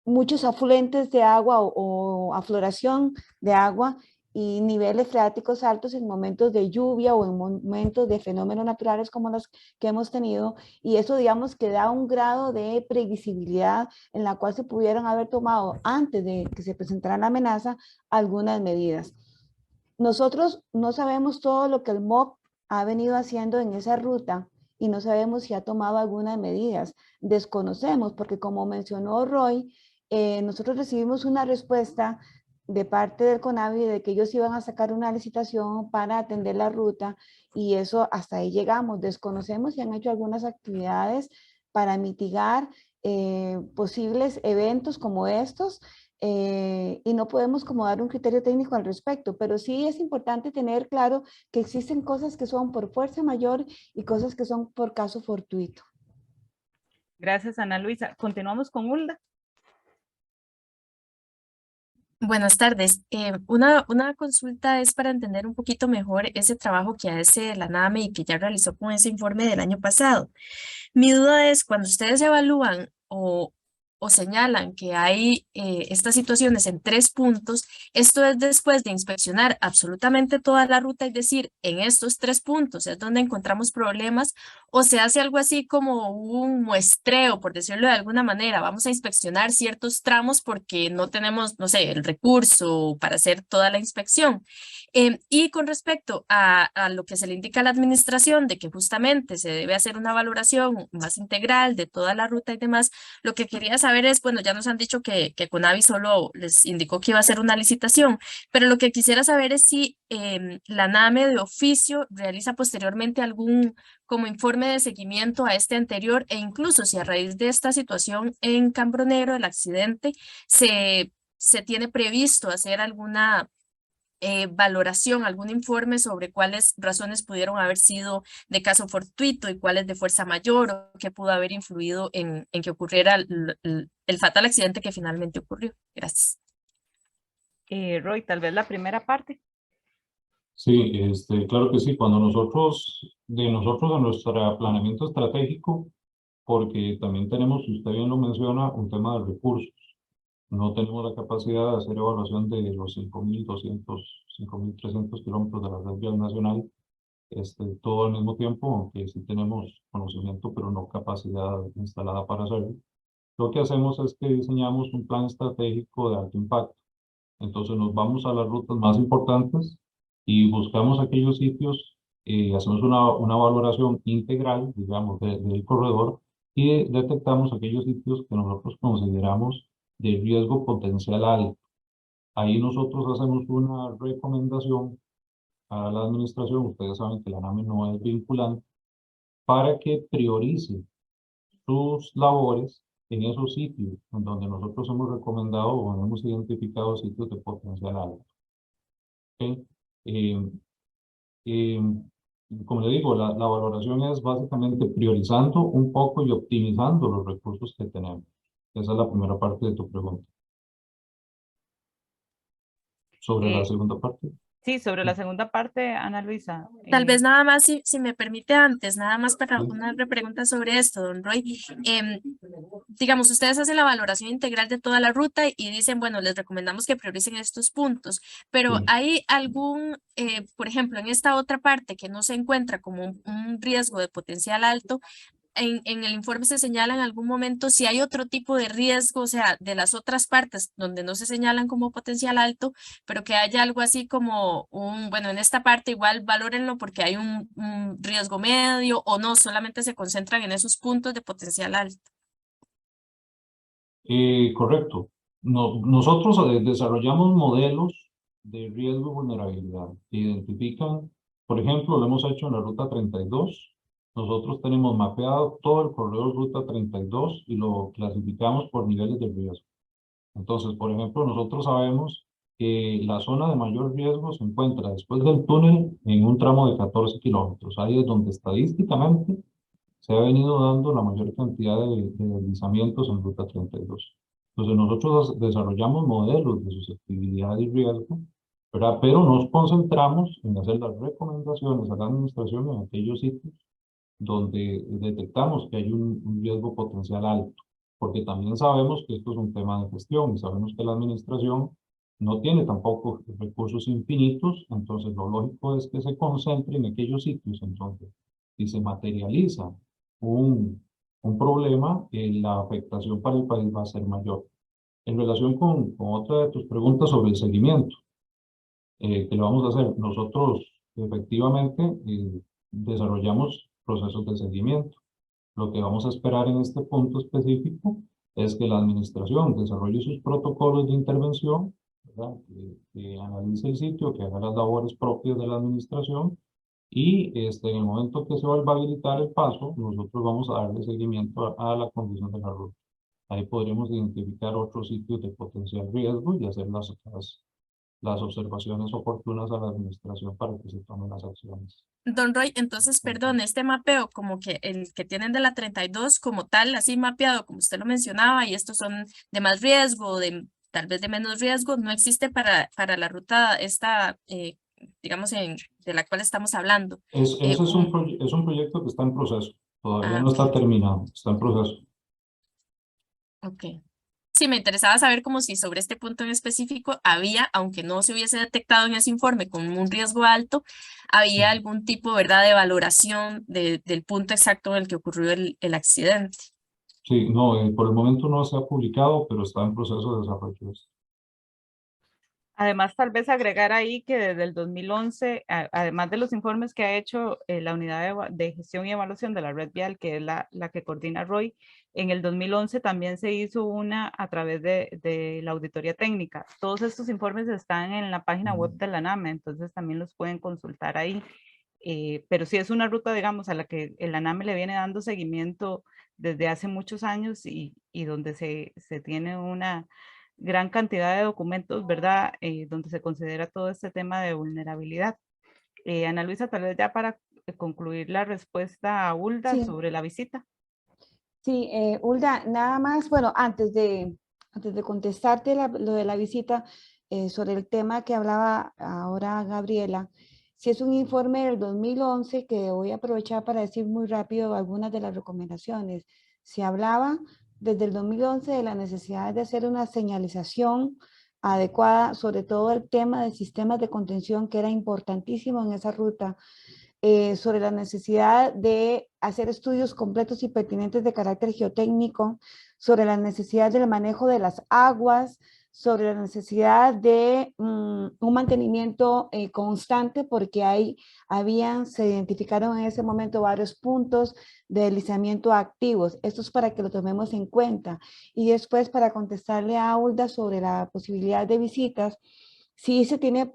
muchos afluentes de agua o afloración de agua y niveles freáticos altos en momentos de lluvia o en momentos de fenómenos naturales como los que hemos tenido, y eso digamos que da un grado de previsibilidad en la cual se pudieron haber tomado antes de que se presentara la amenaza algunas medidas. Nosotros no sabemos todo lo que el MOP ha venido haciendo en esa ruta y no sabemos si ha tomado algunas medidas. Desconocemos porque, como mencionó Roy, nosotros recibimos una respuesta de parte del CONAVI de que ellos iban a sacar una licitación para atender la ruta y eso hasta ahí llegamos. Desconocemos si han hecho algunas actividades para mitigar posibles eventos como estos y no podemos como dar un criterio técnico al respecto, pero sí es importante tener claro que existen cosas que son por fuerza mayor y cosas que son por caso fortuito. Gracias, Ana Luisa. Continuamos con Hulda. Buenas tardes. Una consulta es para entender un poquito mejor ese trabajo que hace la NAME y que ya realizó con ese informe del año pasado. Mi duda es, cuando ustedes evalúan o señalan que hay estas situaciones en 3 puntos, esto es después de inspeccionar absolutamente toda la ruta, es decir, en estos 3 puntos es donde encontramos problemas, o se hace algo así como un muestreo, por decirlo de alguna manera. Vamos a inspeccionar ciertos tramos porque no tenemos, no sé, el recurso para hacer toda la inspección. Y con respecto a lo que se le indica a la administración de que justamente se debe hacer una valoración más integral de toda la ruta y demás, lo que quería saber es, bueno, ya nos han dicho que CONAVI solo les indicó que iba a hacer una licitación, pero lo que quisiera saber es si la NAME de oficio realiza posteriormente algún como informe de seguimiento a este anterior, e incluso si a raíz de esta situación en Cambronero, el accidente, se tiene previsto hacer alguna valoración, algún informe sobre cuáles razones pudieron haber sido de caso fortuito y cuáles de fuerza mayor, o qué pudo haber influido en que ocurriera el fatal accidente que finalmente ocurrió. Gracias. Roy, tal vez la primera parte. Sí, claro que sí. Cuando nosotros en nuestro planeamiento estratégico, porque también tenemos, usted bien lo menciona, un tema de recursos. No tenemos la capacidad de hacer evaluación de los 5.200, 5.300 kilómetros de la red vial nacional, todo al mismo tiempo, aunque sí tenemos conocimiento, pero no capacidad instalada para hacerlo. Lo que hacemos es que diseñamos un plan estratégico de alto impacto. Entonces nos vamos a las rutas más importantes y buscamos aquellos sitios, hacemos una valoración integral, digamos, del corredor, y detectamos aquellos sitios que nosotros consideramos de riesgo potencial alto. Ahí nosotros hacemos una recomendación a la administración, ustedes saben que la NAME no es vinculante, para que priorice sus labores en esos sitios en donde nosotros hemos recomendado o hemos identificado sitios de potencial alto. ¿Okay? Como le digo, la valoración es básicamente priorizando un poco y optimizando los recursos que tenemos. Esa es la primera parte de tu pregunta. ¿Sobre la segunda parte? Sí, sobre la segunda parte, Ana Luisa. Tal vez nada más, si me permite antes, nada más para una repregunta sobre esto, don Roy. Digamos, ustedes hacen la valoración integral de toda la ruta y dicen, bueno, les recomendamos que prioricen estos puntos, pero ¿hay algún, por ejemplo, en esta otra parte que no se encuentra como un riesgo de potencial alto? En el informe se señala en algún momento si hay otro tipo de riesgo, o sea, de las otras partes donde no se señalan como potencial alto, pero que haya algo así como bueno, en esta parte igual valórenlo porque hay un riesgo medio o no, solamente se concentran en esos puntos de potencial alto. Correcto. Nosotros desarrollamos modelos de riesgo y vulnerabilidad que identifican, por ejemplo, lo hemos hecho en la ruta 32. Nosotros tenemos mapeado todo el corredor ruta 32 y lo clasificamos por niveles de riesgo. Entonces, por ejemplo, nosotros sabemos que la zona de mayor riesgo se encuentra después del túnel en un tramo de 14 kilómetros. Ahí es donde estadísticamente se ha venido dando la mayor cantidad de deslizamientos en ruta 32. Entonces, nosotros desarrollamos modelos de susceptibilidad y riesgo, ¿verdad? Pero nos concentramos en hacer las recomendaciones a la administración en aquellos sitios donde detectamos que hay un riesgo potencial alto, porque también sabemos que esto es un tema de gestión y sabemos que la administración no tiene tampoco recursos infinitos, entonces lo lógico es que se concentre en aquellos sitios. Entonces, si se materializa un problema, la afectación para el país va a ser mayor. En relación con otra de tus preguntas sobre el seguimiento, que lo vamos a hacer, nosotros efectivamente desarrollamos procesos de seguimiento. Lo que vamos a esperar en este punto específico es que la administración desarrolle sus protocolos de intervención, ¿verdad? Que analice el sitio, que haga las labores propias de la administración y en el momento que se vuelva a habilitar el paso, nosotros vamos a darle seguimiento a la condición de la ruta. Ahí podremos identificar otros sitios de potencial riesgo y hacer las observaciones oportunas a la administración para que se tomen las acciones. Don Roy, entonces, perdón, este mapeo como que el que tienen de la 32 como tal, así mapeado, como usted lo mencionaba, y estos son de más riesgo, tal vez de menos riesgo, no existe para la ruta esta, digamos, de la cual estamos hablando. Ese es un proyecto que está en proceso, todavía no está terminado, está en proceso. Ok. Sí, me interesaba saber como si sobre este punto en específico había, aunque no se hubiese detectado en ese informe como un riesgo alto, había algún tipo, ¿verdad?, de valoración del punto exacto en el que ocurrió el accidente. Sí, no, por el momento no se ha publicado, pero está en proceso de desarrollo. Además, tal vez agregar ahí que desde el 2011, además de los informes que ha hecho la Unidad de Gestión y Evaluación de la Red Vial, que es la que coordina Roy, en el 2011 también se hizo una a través de la auditoría técnica. Todos estos informes están en la página web de la NAME, entonces también los pueden consultar ahí. Pero sí es una ruta, digamos, a la que el ANAME le viene dando seguimiento desde hace muchos años y donde se tiene una gran cantidad de documentos, ¿verdad? Donde se considera todo este tema de vulnerabilidad. Ana Luisa, tal vez ya para concluir la respuesta a Hulda sobre la visita. Sí, Hulda, nada más, bueno, antes de contestarte lo de la visita, sobre el tema que hablaba ahora Gabriela, si es un informe del 2011 que voy a aprovechar para decir muy rápido algunas de las recomendaciones. Se hablaba desde el 2011 de la necesidad de hacer una señalización adecuada, sobre todo el tema de sistemas de contención, que era importantísimo en esa ruta, sobre la necesidad de hacer estudios completos y pertinentes de carácter geotécnico, sobre la necesidad del manejo de las aguas, sobre la necesidad de un mantenimiento constante, porque se identificaron en ese momento varios puntos de deslizamiento activos. Esto es para que lo tomemos en cuenta. Y después, para contestarle a Hulda sobre la posibilidad de visitas, sí se tiene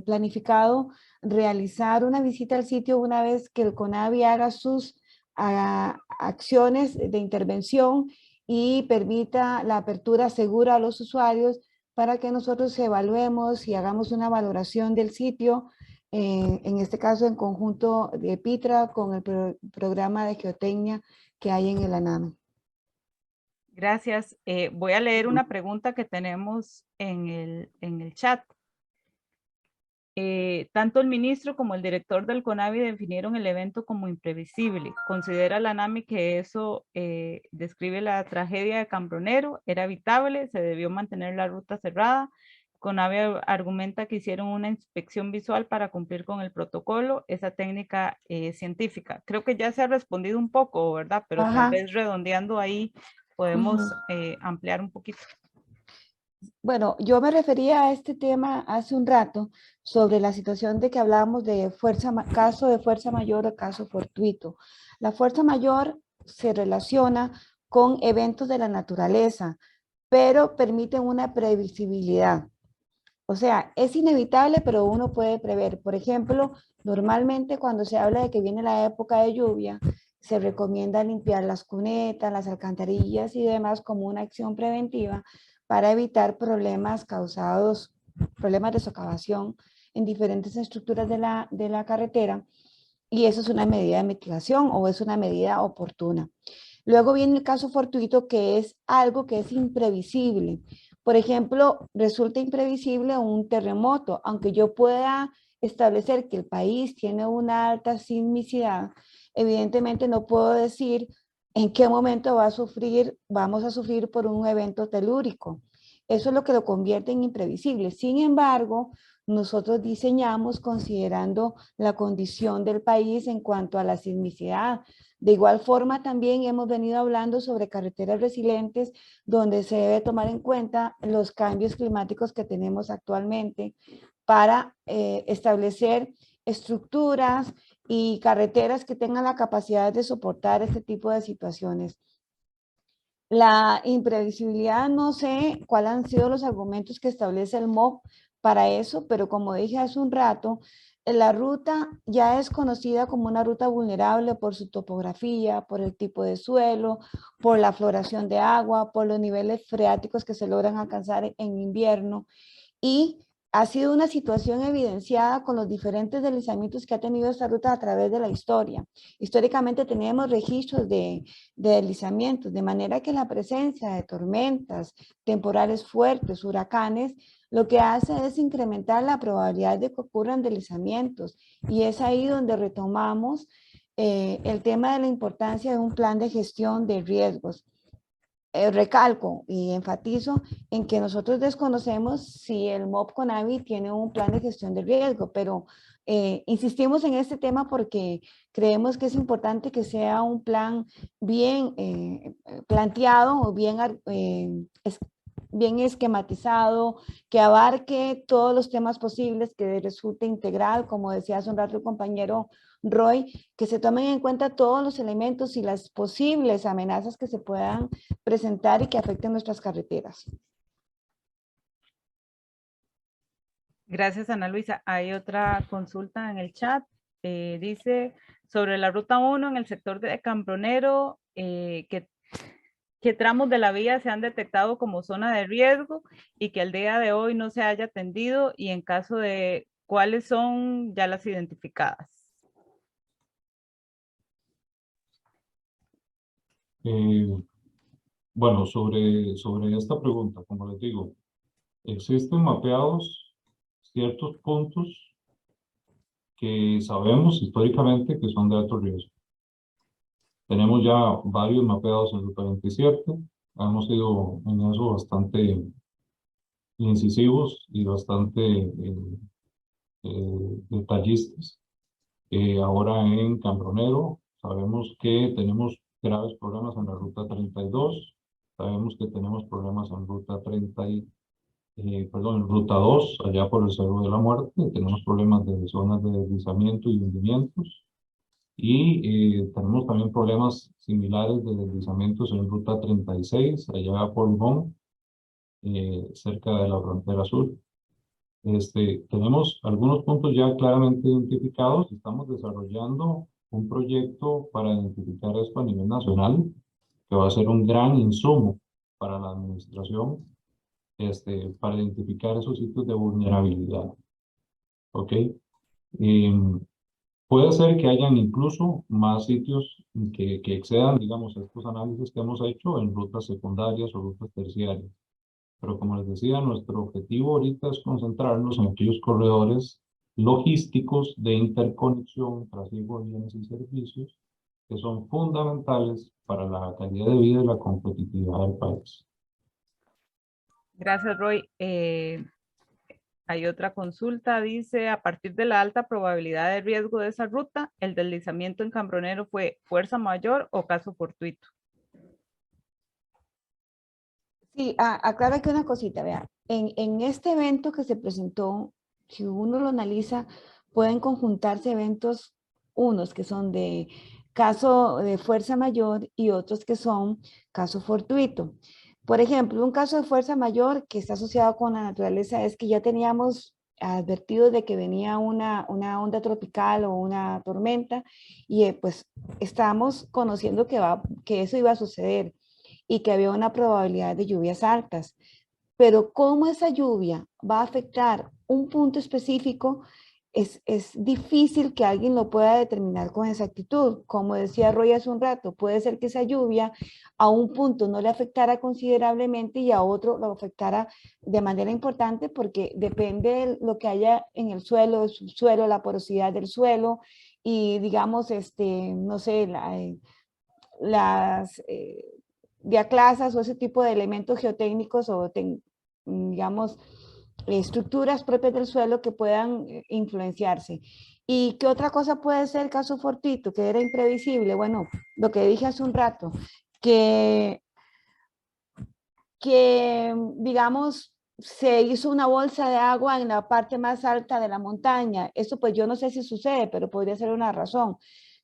planificado realizar una visita al sitio una vez que el CONAVI haga sus acciones de intervención y permita la apertura segura a los usuarios para que nosotros evaluemos y hagamos una valoración del sitio, en este caso en conjunto de PITRA con el programa de geotecnia que hay en el ANAME. Gracias. Voy a leer una pregunta que tenemos en el chat. Tanto el ministro como el director del CONAVI definieron el evento como imprevisible. Considera la ANAMI que eso describe la tragedia de Cambronero, era evitable, se debió mantener la ruta cerrada. CONAVI argumenta que hicieron una inspección visual para cumplir con el protocolo, esa técnica científica. Creo que ya se ha respondido un poco, ¿verdad? Pero tal vez redondeando ahí podemos ampliar un poquito. Bueno, yo me refería a este tema hace un rato sobre la situación de que hablábamos de caso de fuerza mayor o caso fortuito. La fuerza mayor se relaciona con eventos de la naturaleza, pero permiten una previsibilidad. O sea, es inevitable, pero uno puede prever. Por ejemplo, normalmente cuando se habla de que viene la época de lluvia, se recomienda limpiar las cunetas, las alcantarillas y demás como una acción preventiva para evitar problemas de socavación en diferentes estructuras de la carretera, y eso es una medida de mitigación o es una medida oportuna. Luego viene el caso fortuito, que es algo que es imprevisible. Por ejemplo, resulta imprevisible un terremoto, aunque yo pueda establecer que el país tiene una alta sismicidad, evidentemente no puedo decir en qué momento vamos a sufrir por un evento telúrico. Eso es lo que lo convierte en imprevisible. Sin embargo, nosotros diseñamos considerando la condición del país en cuanto a la sismicidad. De igual forma, también hemos venido hablando sobre carreteras resilientes, donde se debe tomar en cuenta los cambios climáticos que tenemos actualmente para establecer estructuras y carreteras que tengan la capacidad de soportar este tipo de situaciones. La imprevisibilidad, no sé cuáles han sido los argumentos que establece el MOB para eso, pero como dije hace un rato, la ruta ya es conocida como una ruta vulnerable por su topografía, por el tipo de suelo, por la floración de agua, por los niveles freáticos que se logran alcanzar en invierno, y ha sido una situación evidenciada con los diferentes deslizamientos que ha tenido esta ruta a través de la historia. Históricamente tenemos registros de deslizamientos, de manera que la presencia de tormentas, temporales fuertes, huracanes, lo que hace es incrementar la probabilidad de que ocurran deslizamientos, y es ahí donde retomamos el tema de la importancia de un plan de gestión de riesgos. Recalco y enfatizo en que nosotros desconocemos si el MOB CONAVI tiene un plan de gestión de riesgo, pero insistimos en este tema porque creemos que es importante que sea un plan bien planteado o bien esquematizado, que abarque todos los temas posibles, que resulte integral, como decía hace un rato el compañero Roy, que se tomen en cuenta todos los elementos y las posibles amenazas que se puedan presentar y que afecten nuestras carreteras. Gracias, Ana Luisa. Hay otra consulta en el chat. Dice, sobre la ruta 1 en el sector de Cambronero, ¿qué tramos de la vía se han detectado como zona de riesgo y que al día de hoy no se haya atendido? Y en caso de, ¿cuáles son ya las identificadas? Bueno, sobre esta pregunta, como les digo, existen mapeados ciertos puntos que sabemos históricamente que son de alto riesgo. Tenemos ya varios mapeados en Ruta 27, hemos sido en eso bastante incisivos y bastante detallistas. Ahora en Cambronero sabemos que tenemos graves problemas en la Ruta 32, sabemos que tenemos problemas en Ruta 30 en Ruta 2, allá por el Cerro de la Muerte, tenemos problemas de zonas de deslizamiento y hundimientos, y tenemos también problemas similares de deslizamientos en Ruta 36, allá por Limón, cerca de la frontera sur. Tenemos algunos puntos ya claramente identificados, estamos desarrollando un proyecto para identificar esto a nivel nacional, que va a ser un gran insumo para la administración, para identificar esos sitios de vulnerabilidad. ¿Ok? Puede ser que hayan incluso más sitios que excedan, digamos, estos análisis que hemos hecho en rutas secundarias o rutas terciarias. Pero como les decía, nuestro objetivo ahorita es concentrarnos en aquellos corredores logísticos de interconexión, trasiego de bienes y servicios, que son fundamentales para la calidad de vida y la competitividad del país. Gracias, Roy. Hay otra consulta, dice, a partir de la alta probabilidad de riesgo de esa ruta, ¿el deslizamiento en Cambronero fue fuerza mayor o caso fortuito? Sí, aclaro aquí una cosita, vea. En este evento que se presentó, si uno lo analiza, pueden conjuntarse eventos, unos que son de caso de fuerza mayor y otros que son caso fortuito. Por ejemplo, un caso de fuerza mayor que está asociado con la naturaleza es que ya teníamos advertido de que venía una onda tropical o una tormenta y pues estábamos conociendo que eso iba a suceder y que había una probabilidad de lluvias altas. Pero cómo esa lluvia va a afectar un punto específico es difícil que alguien lo pueda determinar con exactitud. Como decía Roy hace un rato, puede ser que esa lluvia a un punto no le afectara considerablemente y a otro lo afectara de manera importante porque depende de lo que haya en el suelo, el subsuelo, la porosidad del suelo y digamos, no sé, las diaclasas o ese tipo de elementos geotécnicos o digamos estructuras propias del suelo que puedan influenciarse. ¿Y qué otra cosa puede ser caso fortuito, que era imprevisible? Bueno, lo que dije hace un rato, que digamos se hizo una bolsa de agua en la parte más alta de la montaña. Eso pues yo no sé si sucede, pero podría ser una razón.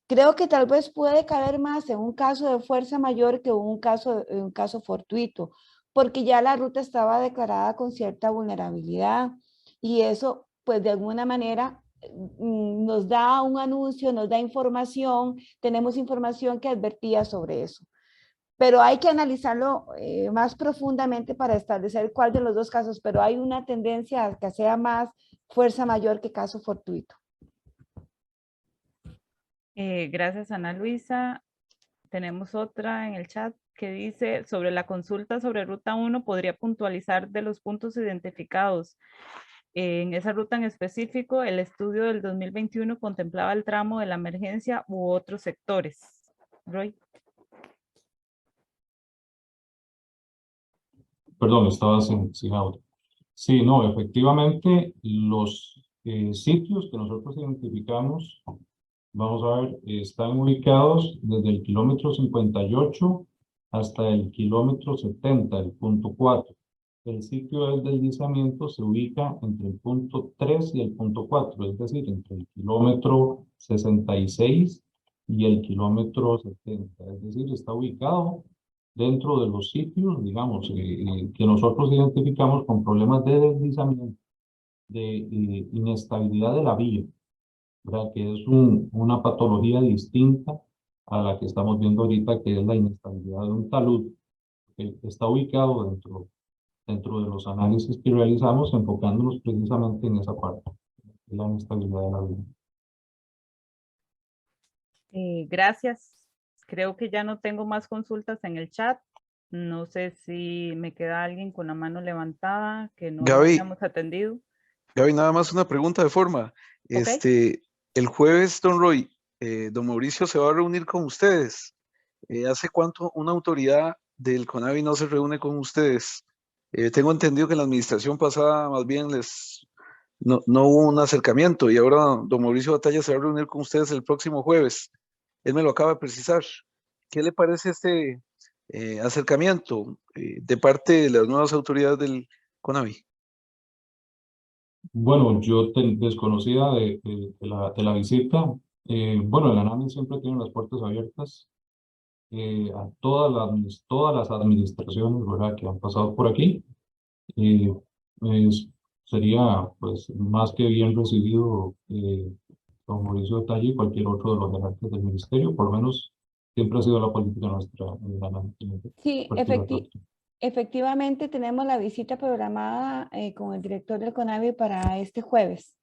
Creo que tal vez puede caber más en un caso de fuerza mayor que un caso fortuito, porque ya la ruta estaba declarada con cierta vulnerabilidad y eso, pues de alguna manera, nos da un anuncio, nos da información, tenemos información que advertía sobre eso. Pero hay que analizarlo más profundamente para establecer cuál de los dos casos, pero hay una tendencia a que sea más fuerza mayor que caso fortuito. Gracias, Ana Luisa. Tenemos otra en el chat que dice, sobre la consulta sobre ruta 1, ¿podría puntualizar de los puntos identificados? En esa ruta en específico, el estudio del 2021 contemplaba el tramo de la emergencia u otros sectores. Roy. Perdón, estaba sin audio. Sí, no, efectivamente, los sitios que nosotros identificamos, vamos a ver, están ubicados desde el kilómetro 58 hasta el kilómetro 70, el punto 4. El sitio del deslizamiento se ubica entre el punto 3 y el punto 4, es decir, entre el kilómetro 66 y el kilómetro 70. Es decir, está ubicado dentro de los sitios, digamos, que nosotros identificamos con problemas de deslizamiento, de inestabilidad de la vía, ¿verdad? Que es una patología distinta a la que estamos viendo ahorita, que es la inestabilidad de un talud, que está ubicado dentro de los análisis que realizamos, enfocándonos precisamente en esa parte, la inestabilidad de la vía. Gracias. Creo que ya no tengo más consultas en el chat. No sé si me queda alguien con la mano levantada que no lo hayamos atendido. Gaby, nada más una pregunta de forma. Okay. El jueves, don Roy, don Mauricio se va a reunir con ustedes. ¿Hace cuánto una autoridad del CONAVI no se reúne con ustedes? Tengo entendido que en la administración pasada más bien no hubo un acercamiento y ahora don Mauricio Batalla se va a reunir con ustedes el próximo jueves. Él me lo acaba de precisar. ¿Qué le parece este acercamiento de parte de las nuevas autoridades del CONAVI? Bueno, yo desconocida de la visita. Bueno, el ANAMI siempre tiene las puertas abiertas a todas las administraciones, ¿verdad?, que han pasado por aquí. Sería pues más que bien recibido don Mauricio Batalla y cualquier otro de los jerarcas del ministerio, por lo menos siempre ha sido la política nuestra en el ANAMI. Sí, efectivamente tenemos la visita programada con el director del CONAVI para este jueves.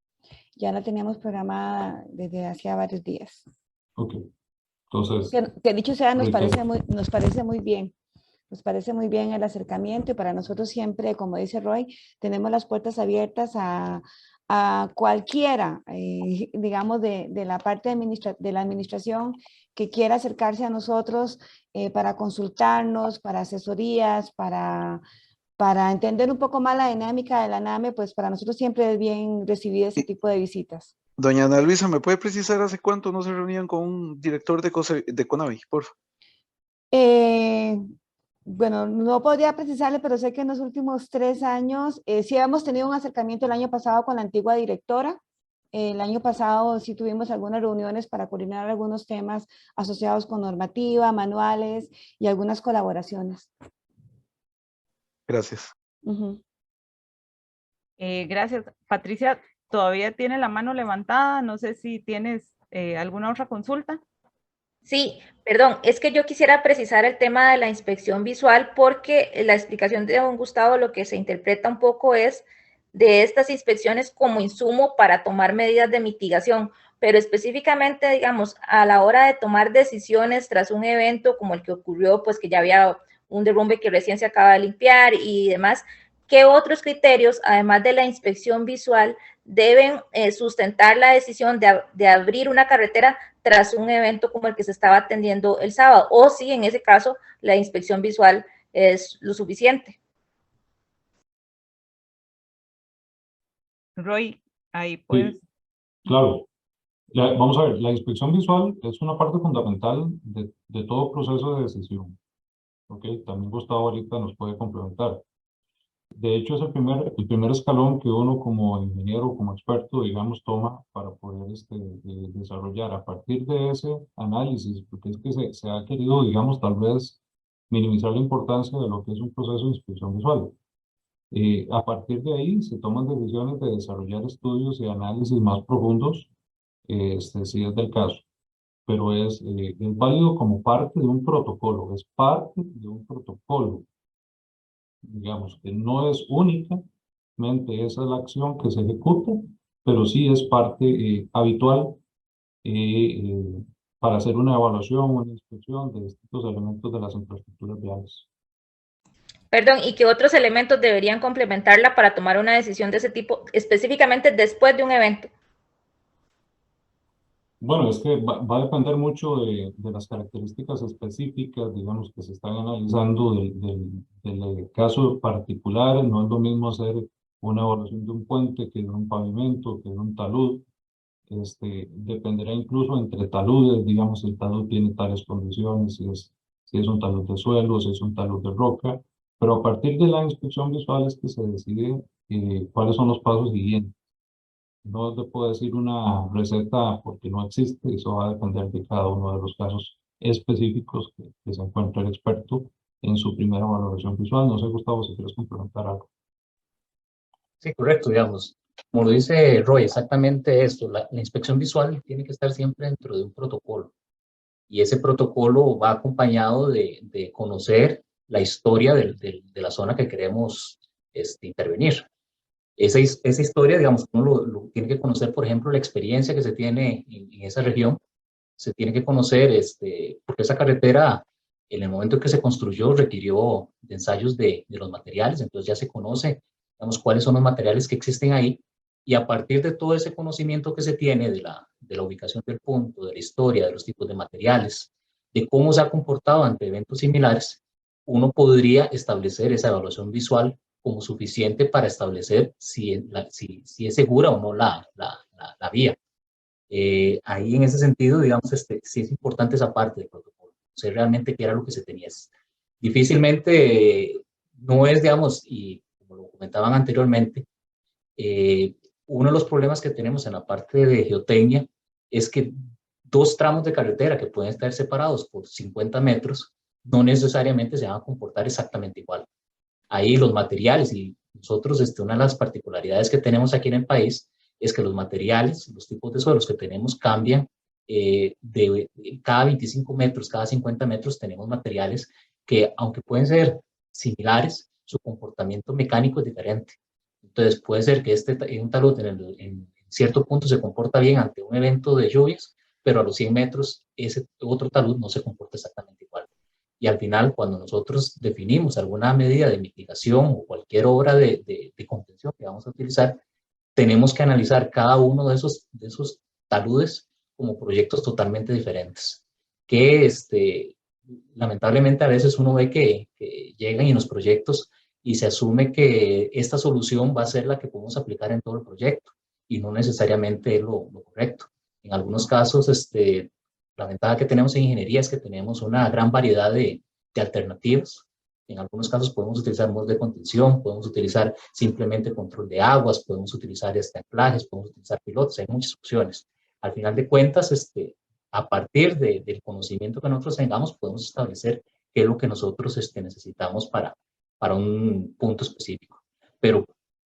Ya la teníamos programada desde hacía varios días. Ok, entonces... Que dicho sea, nos parece muy bien. Nos parece muy bien el acercamiento y para nosotros siempre, como dice Roy, tenemos las puertas abiertas a a cualquiera, digamos, de la parte de la administración que quiera acercarse a nosotros para consultarnos, para asesorías, para entender un poco más la dinámica de la NAME, pues para nosotros siempre es bien recibido ese tipo de visitas. Doña Ana Luisa, ¿me puede precisar hace cuánto no se reunían con un director de CONAVI, por favor? Bueno, no podría precisarle, pero sé que en los últimos 3 años sí hemos tenido un acercamiento el año pasado con la antigua directora. El año pasado sí tuvimos algunas reuniones para coordinar algunos temas asociados con normativa, manuales y algunas colaboraciones. Gracias. Gracias. Patricia, todavía tiene la mano levantada. No sé si tienes alguna otra consulta. Sí, perdón, es que yo quisiera precisar el tema de la inspección visual porque la explicación de don Gustavo lo que se interpreta un poco es de estas inspecciones como insumo para tomar medidas de mitigación, pero específicamente, digamos, a la hora de tomar decisiones tras un evento como el que ocurrió, pues que ya había un derrumbe que recién se acaba de limpiar y demás, ¿qué otros criterios, además de la inspección visual, deben sustentar la decisión de abrir una carretera tras un evento como el que se estaba atendiendo el sábado? O si en ese caso la inspección visual es lo suficiente. Roy, ahí puedes. Sí, claro. Vamos a ver, la inspección visual es una parte fundamental de todo proceso de decisión. ¿Ok? También Gustavo ahorita nos puede complementar. De hecho, es el primer escalón que uno como ingeniero, como experto, digamos, toma para poder desarrollar. A partir de ese análisis, porque es que se ha querido, digamos, tal vez minimizar la importancia de lo que es un proceso de inspección visual. A partir de ahí se toman decisiones de desarrollar estudios y análisis más profundos, si es del caso. Pero es válido como parte de un protocolo, es parte de un protocolo. Digamos que no es únicamente esa la acción que se ejecuta, pero sí es parte habitual para hacer una evaluación, una inspección de estos elementos de las infraestructuras viales. Perdón, ¿y qué otros elementos deberían complementarla para tomar una decisión de ese tipo, específicamente después de un evento? Bueno, es que va a depender mucho de las características específicas, digamos, que se están analizando del caso particular. No es lo mismo hacer una evaluación de un puente que de un pavimento, que de un talud. Dependerá incluso entre taludes, digamos, si el talud tiene tales condiciones, si es un talud de suelo, si es un talud de roca. Pero a partir de la inspección visual es que se decide cuáles son los pasos siguientes. No te puedo decir una receta porque no existe, eso va a depender de cada uno de los casos específicos que se encuentra el experto en su primera valoración visual. No sé, Gustavo, si quieres complementar algo. Sí, correcto, digamos. Como lo dice Roy, exactamente esto. La inspección visual tiene que estar siempre dentro de un protocolo. Y ese protocolo va acompañado de conocer la historia de la zona que queremos intervenir. Esa historia, digamos, uno lo tiene que conocer, por ejemplo, la experiencia que se tiene en esa región. Se tiene que conocer, porque esa carretera, en el momento en que se construyó, requirió de ensayos de los materiales, entonces ya se conoce, digamos, cuáles son los materiales que existen ahí, y a partir de todo ese conocimiento que se tiene de la ubicación del punto, de la historia, de los tipos de materiales, de cómo se ha comportado ante eventos similares, uno podría establecer esa evaluación visual como suficiente para establecer si es segura o no la vía. Ahí en ese sentido, digamos, sí es importante esa parte del protocolo, sé realmente qué era lo que se tenía. Difícilmente no es, digamos, y como lo comentaban anteriormente, uno de los problemas que tenemos en la parte de geotecnia es que dos tramos de carretera que pueden estar separados por 50 metros no necesariamente se van a comportar exactamente igual. Ahí los materiales, y nosotros, una de las particularidades que tenemos aquí en el país es que los materiales, los tipos de suelos que tenemos cambian de cada 25 metros, cada 50 metros tenemos materiales que, aunque pueden ser similares, su comportamiento mecánico es diferente. Entonces puede ser que un talud en cierto punto se comporta bien ante un evento de lluvias, pero a los 100 metros ese otro talud no se comporta exactamente igual. Y al final, cuando nosotros definimos alguna medida de mitigación o cualquier obra de contención que vamos a utilizar, tenemos que analizar cada uno de esos taludes como proyectos totalmente diferentes, que lamentablemente a veces uno ve que llegan y en los proyectos y se asume que esta solución va a ser la que podemos aplicar en todo el proyecto y no necesariamente es lo correcto. En algunos casos, la ventaja que tenemos en ingeniería es que tenemos una gran variedad de alternativas. En algunos casos podemos utilizar modos de contención, podemos utilizar simplemente control de aguas, podemos utilizar anclajes, podemos utilizar pilotos, hay muchas opciones. Al final de cuentas, a partir del conocimiento que nosotros tengamos, podemos establecer qué es lo que nosotros necesitamos para un punto específico. Pero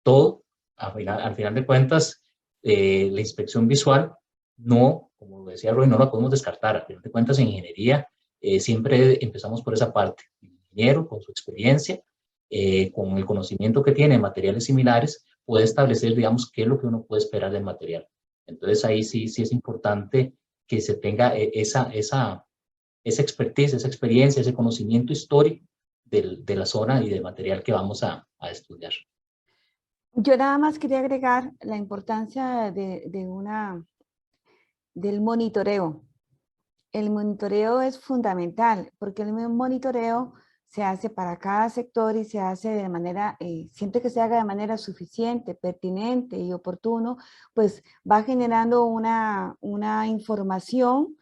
todo, al final de cuentas, la inspección visual no, como decía Roy, no la podemos descartar. Al final de cuentas, en ingeniería siempre empezamos por esa parte. El ingeniero, con su experiencia, con el conocimiento que tiene de materiales similares, puede establecer, digamos, qué es lo que uno puede esperar del material. Entonces, ahí sí es importante que se tenga esa expertise, esa experiencia, ese conocimiento histórico de la zona y del material que vamos a estudiar. Yo nada más quería agregar la importancia del monitoreo. El monitoreo es fundamental porque el monitoreo se hace para cada sector y se hace de manera, siempre que se haga de manera suficiente, pertinente y oportuno, pues va generando una información,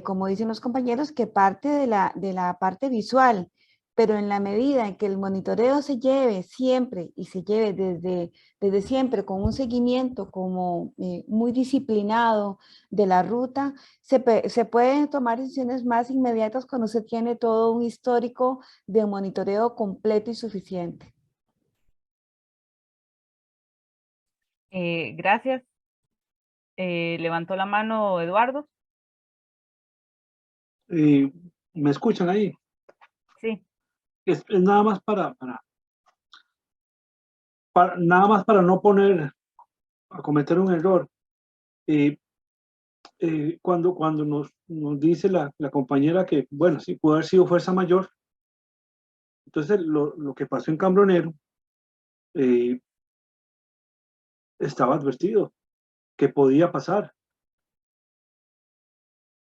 como dicen los compañeros, que parte de la parte visual, pero en la medida en que el monitoreo se lleve siempre y se lleve desde siempre con un seguimiento como muy disciplinado de la ruta, se pueden tomar decisiones más inmediatas cuando se tiene todo un histórico de monitoreo completo y suficiente. Gracias. Levantó la mano Eduardo. ¿Me escuchan ahí? Sí. Es nada más para no cometer un error. Cuando nos dice la compañera que, bueno, sí pudo haber sido fuerza mayor, entonces lo que pasó en Cambronero estaba advertido que podía pasar.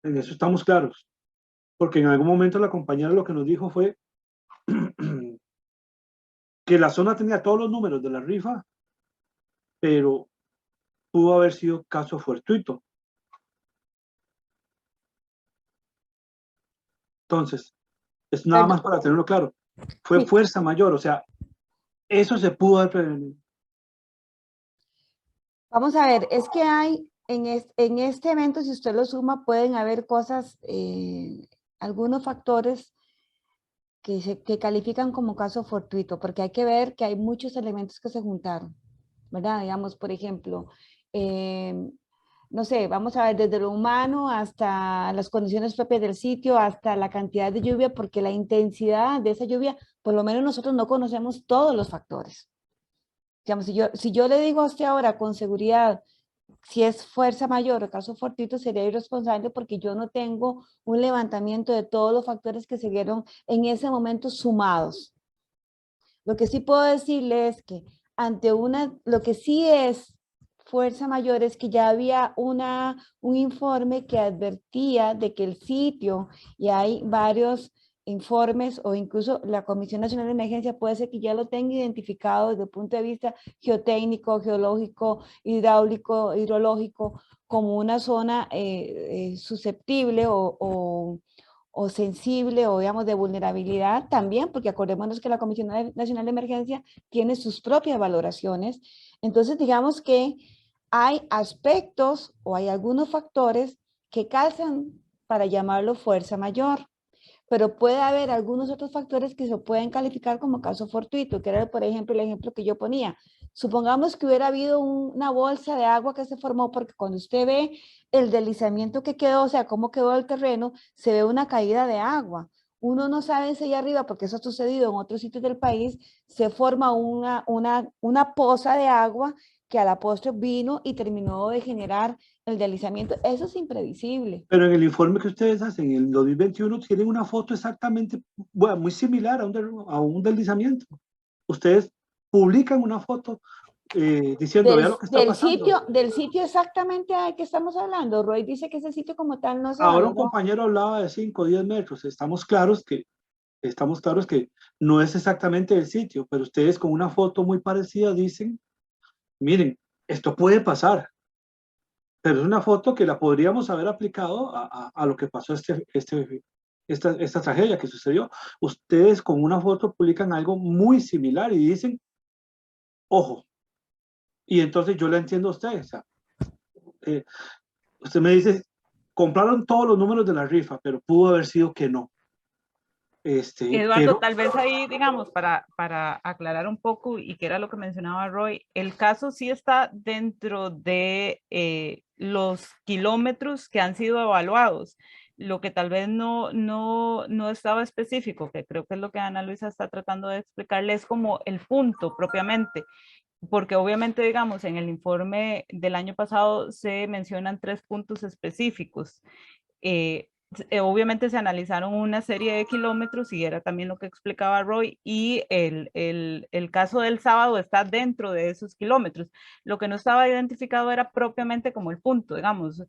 En eso estamos claros. Porque en algún momento la compañera lo que nos dijo fue que la zona tenía todos los números de la rifa, pero pudo haber sido caso fortuito. Entonces, es nada más para tenerlo claro. Fue fuerza mayor, o sea, eso se pudo haber prevenido. Vamos a ver, es que hay, en este evento, si usted lo suma, pueden haber cosas, algunos factores que califican como caso fortuito, porque hay que ver que hay muchos elementos que se juntaron, ¿verdad? Digamos, por ejemplo, no sé, vamos a ver desde lo humano hasta las condiciones propias del sitio, hasta la cantidad de lluvia, porque la intensidad de esa lluvia, por lo menos nosotros no conocemos todos los factores. Digamos, si yo le digo a usted ahora con seguridad si es fuerza mayor o caso fortuito, sería irresponsable porque yo no tengo un levantamiento de todos los factores que se dieron en ese momento sumados. Lo que sí puedo decirle es que lo que sí es fuerza mayor es que ya había un informe que advertía de que el sitio, y hay varios informes o incluso la Comisión Nacional de Emergencia puede ser que ya lo tenga identificado desde el punto de vista geotécnico, geológico, hidráulico, hidrológico, como una zona susceptible o sensible o digamos de vulnerabilidad también, porque acordémonos que la Comisión Nacional de Emergencia tiene sus propias valoraciones. Entonces digamos que hay aspectos o hay algunos factores que calzan para llamarlo fuerza mayor, pero puede haber algunos otros factores que se pueden calificar como caso fortuito, que era por ejemplo el ejemplo que yo ponía. Supongamos que hubiera habido una bolsa de agua que se formó, porque cuando usted ve el deslizamiento que quedó, o sea, cómo quedó el terreno, se ve una caída de agua. Uno no sabe si allá arriba, porque eso ha sucedido en otros sitios del país, se forma una poza de agua que a la postre vino y terminó de generar el deslizamiento. Eso es imprevisible. Pero en el informe que ustedes hacen, en el 2021, tienen una foto exactamente, bueno, muy similar a un deslizamiento. Ustedes publican una foto diciendo, vea lo que está pasando. Del sitio exactamente al que estamos hablando. Roy dice que ese sitio como tal no se Ahora un valoró. compañero hablaba de 5 o 10 metros. Estamos claros que no es exactamente el sitio, pero ustedes con una foto muy parecida dicen, miren, esto puede pasar, pero es una foto que la podríamos haber aplicado a lo que pasó esta tragedia que sucedió. Ustedes con una foto publican algo muy similar y dicen, ojo, y entonces yo le entiendo a usted, o sea, usted me dice, compraron todos los números de la rifa, pero pudo haber sido que no. Eduardo, tal vez ahí, digamos, para aclarar un poco, y que era lo que mencionaba Roy, el caso sí está dentro de los kilómetros que han sido evaluados. Lo que tal vez no estaba específico, que creo que es lo que Ana Luisa está tratando de explicarle, es como el punto propiamente, porque obviamente, digamos, en el informe del año pasado se mencionan 3 puntos específicos. Obviamente se analizaron una serie de kilómetros y era también lo que explicaba Roy, y el caso del sábado está dentro de esos kilómetros. Lo que no estaba identificado era propiamente como el punto, digamos.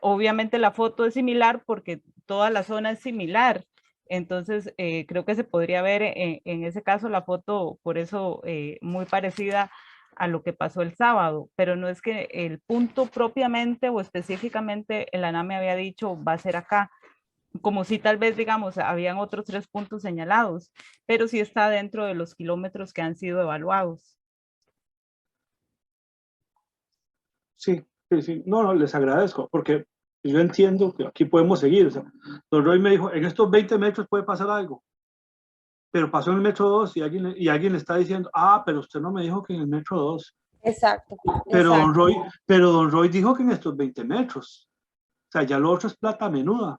Obviamente la foto es similar porque toda la zona es similar, entonces creo que se podría ver en ese caso la foto, por eso muy parecida a lo que pasó el sábado, pero no es que el punto propiamente o específicamente el ANAME había dicho va a ser acá, como si tal vez, digamos, habían otros 3 puntos señalados, pero sí está dentro de los kilómetros que han sido evaluados. Sí, no, les agradezco, porque yo entiendo que aquí podemos seguir, o sea, don Roy me dijo, en estos 20 metros puede pasar algo, pero pasó en el metro 2 y alguien le está diciendo, pero usted no me dijo que en el metro 2. Exacto. Pero exacto. don Roy dijo que en estos 20 metros. O sea, ya lo otro es plata menuda.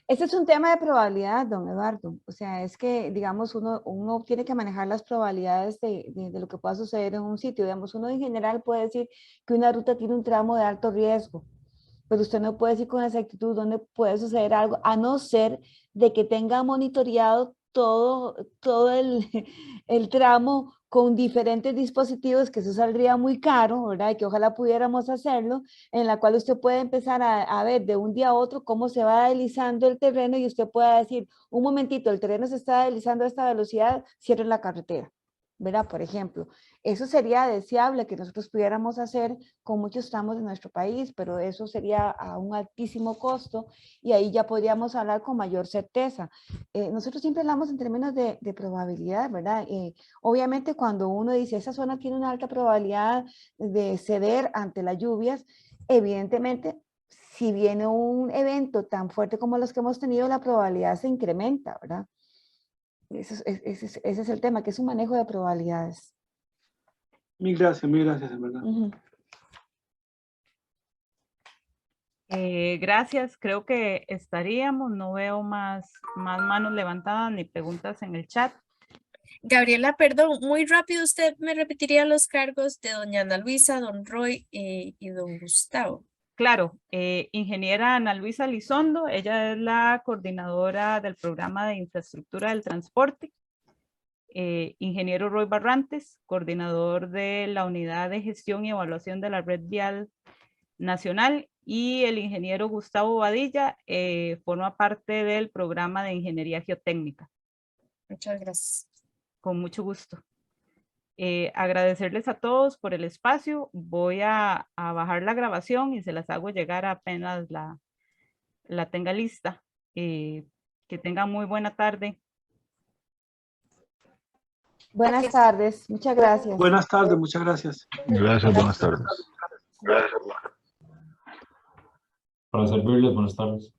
Este es un tema de probabilidad, don Eduardo. O sea, es que, digamos, uno tiene que manejar las probabilidades de lo que pueda suceder en un sitio. Digamos, uno en general puede decir que una ruta tiene un tramo de alto riesgo, pero usted no puede decir con exactitud dónde puede suceder algo, a no ser de que tenga monitoreado todo el tramo con diferentes dispositivos, que eso saldría muy caro, ¿verdad? Y que ojalá pudiéramos hacerlo, en la cual usted puede empezar a ver de un día a otro cómo se va deslizando el terreno y usted pueda decir, un momentito, el terreno se está deslizando a esta velocidad, cierren la carretera, ¿verdad? Por ejemplo, eso sería deseable que nosotros pudiéramos hacer con muchos tramos de nuestro país, pero eso sería a un altísimo costo y ahí ya podríamos hablar con mayor certeza. Nosotros siempre hablamos en términos de probabilidad, ¿verdad? Obviamente cuando uno dice esa zona tiene una alta probabilidad de ceder ante las lluvias, evidentemente si viene un evento tan fuerte como los que hemos tenido, la probabilidad se incrementa, ¿verdad? Ese es el tema, que es un manejo de probabilidades. Mil gracias, en verdad. Gracias, creo que estaríamos, no veo más manos levantadas ni preguntas en el chat. Gabriela, perdón, muy rápido, ¿usted me repetiría los cargos de doña Ana Luisa, don Roy y don Gustavo? Claro, ingeniera Ana Luisa Lizondo, ella es la coordinadora del programa de infraestructura del transporte. Ingeniero Roy Barrantes, coordinador de la unidad de gestión y evaluación de la red vial nacional, y el ingeniero Gustavo Badilla forma parte del programa de ingeniería geotécnica. Muchas gracias. Con mucho gusto. Agradecerles a todos por el espacio. Voy a bajar la grabación y se las hago llegar apenas la tenga lista. Que tengan muy buena tarde. Buenas tardes, muchas gracias. Buenas tardes, muchas gracias. Gracias, buenas tardes. Para servirles, buenas tardes.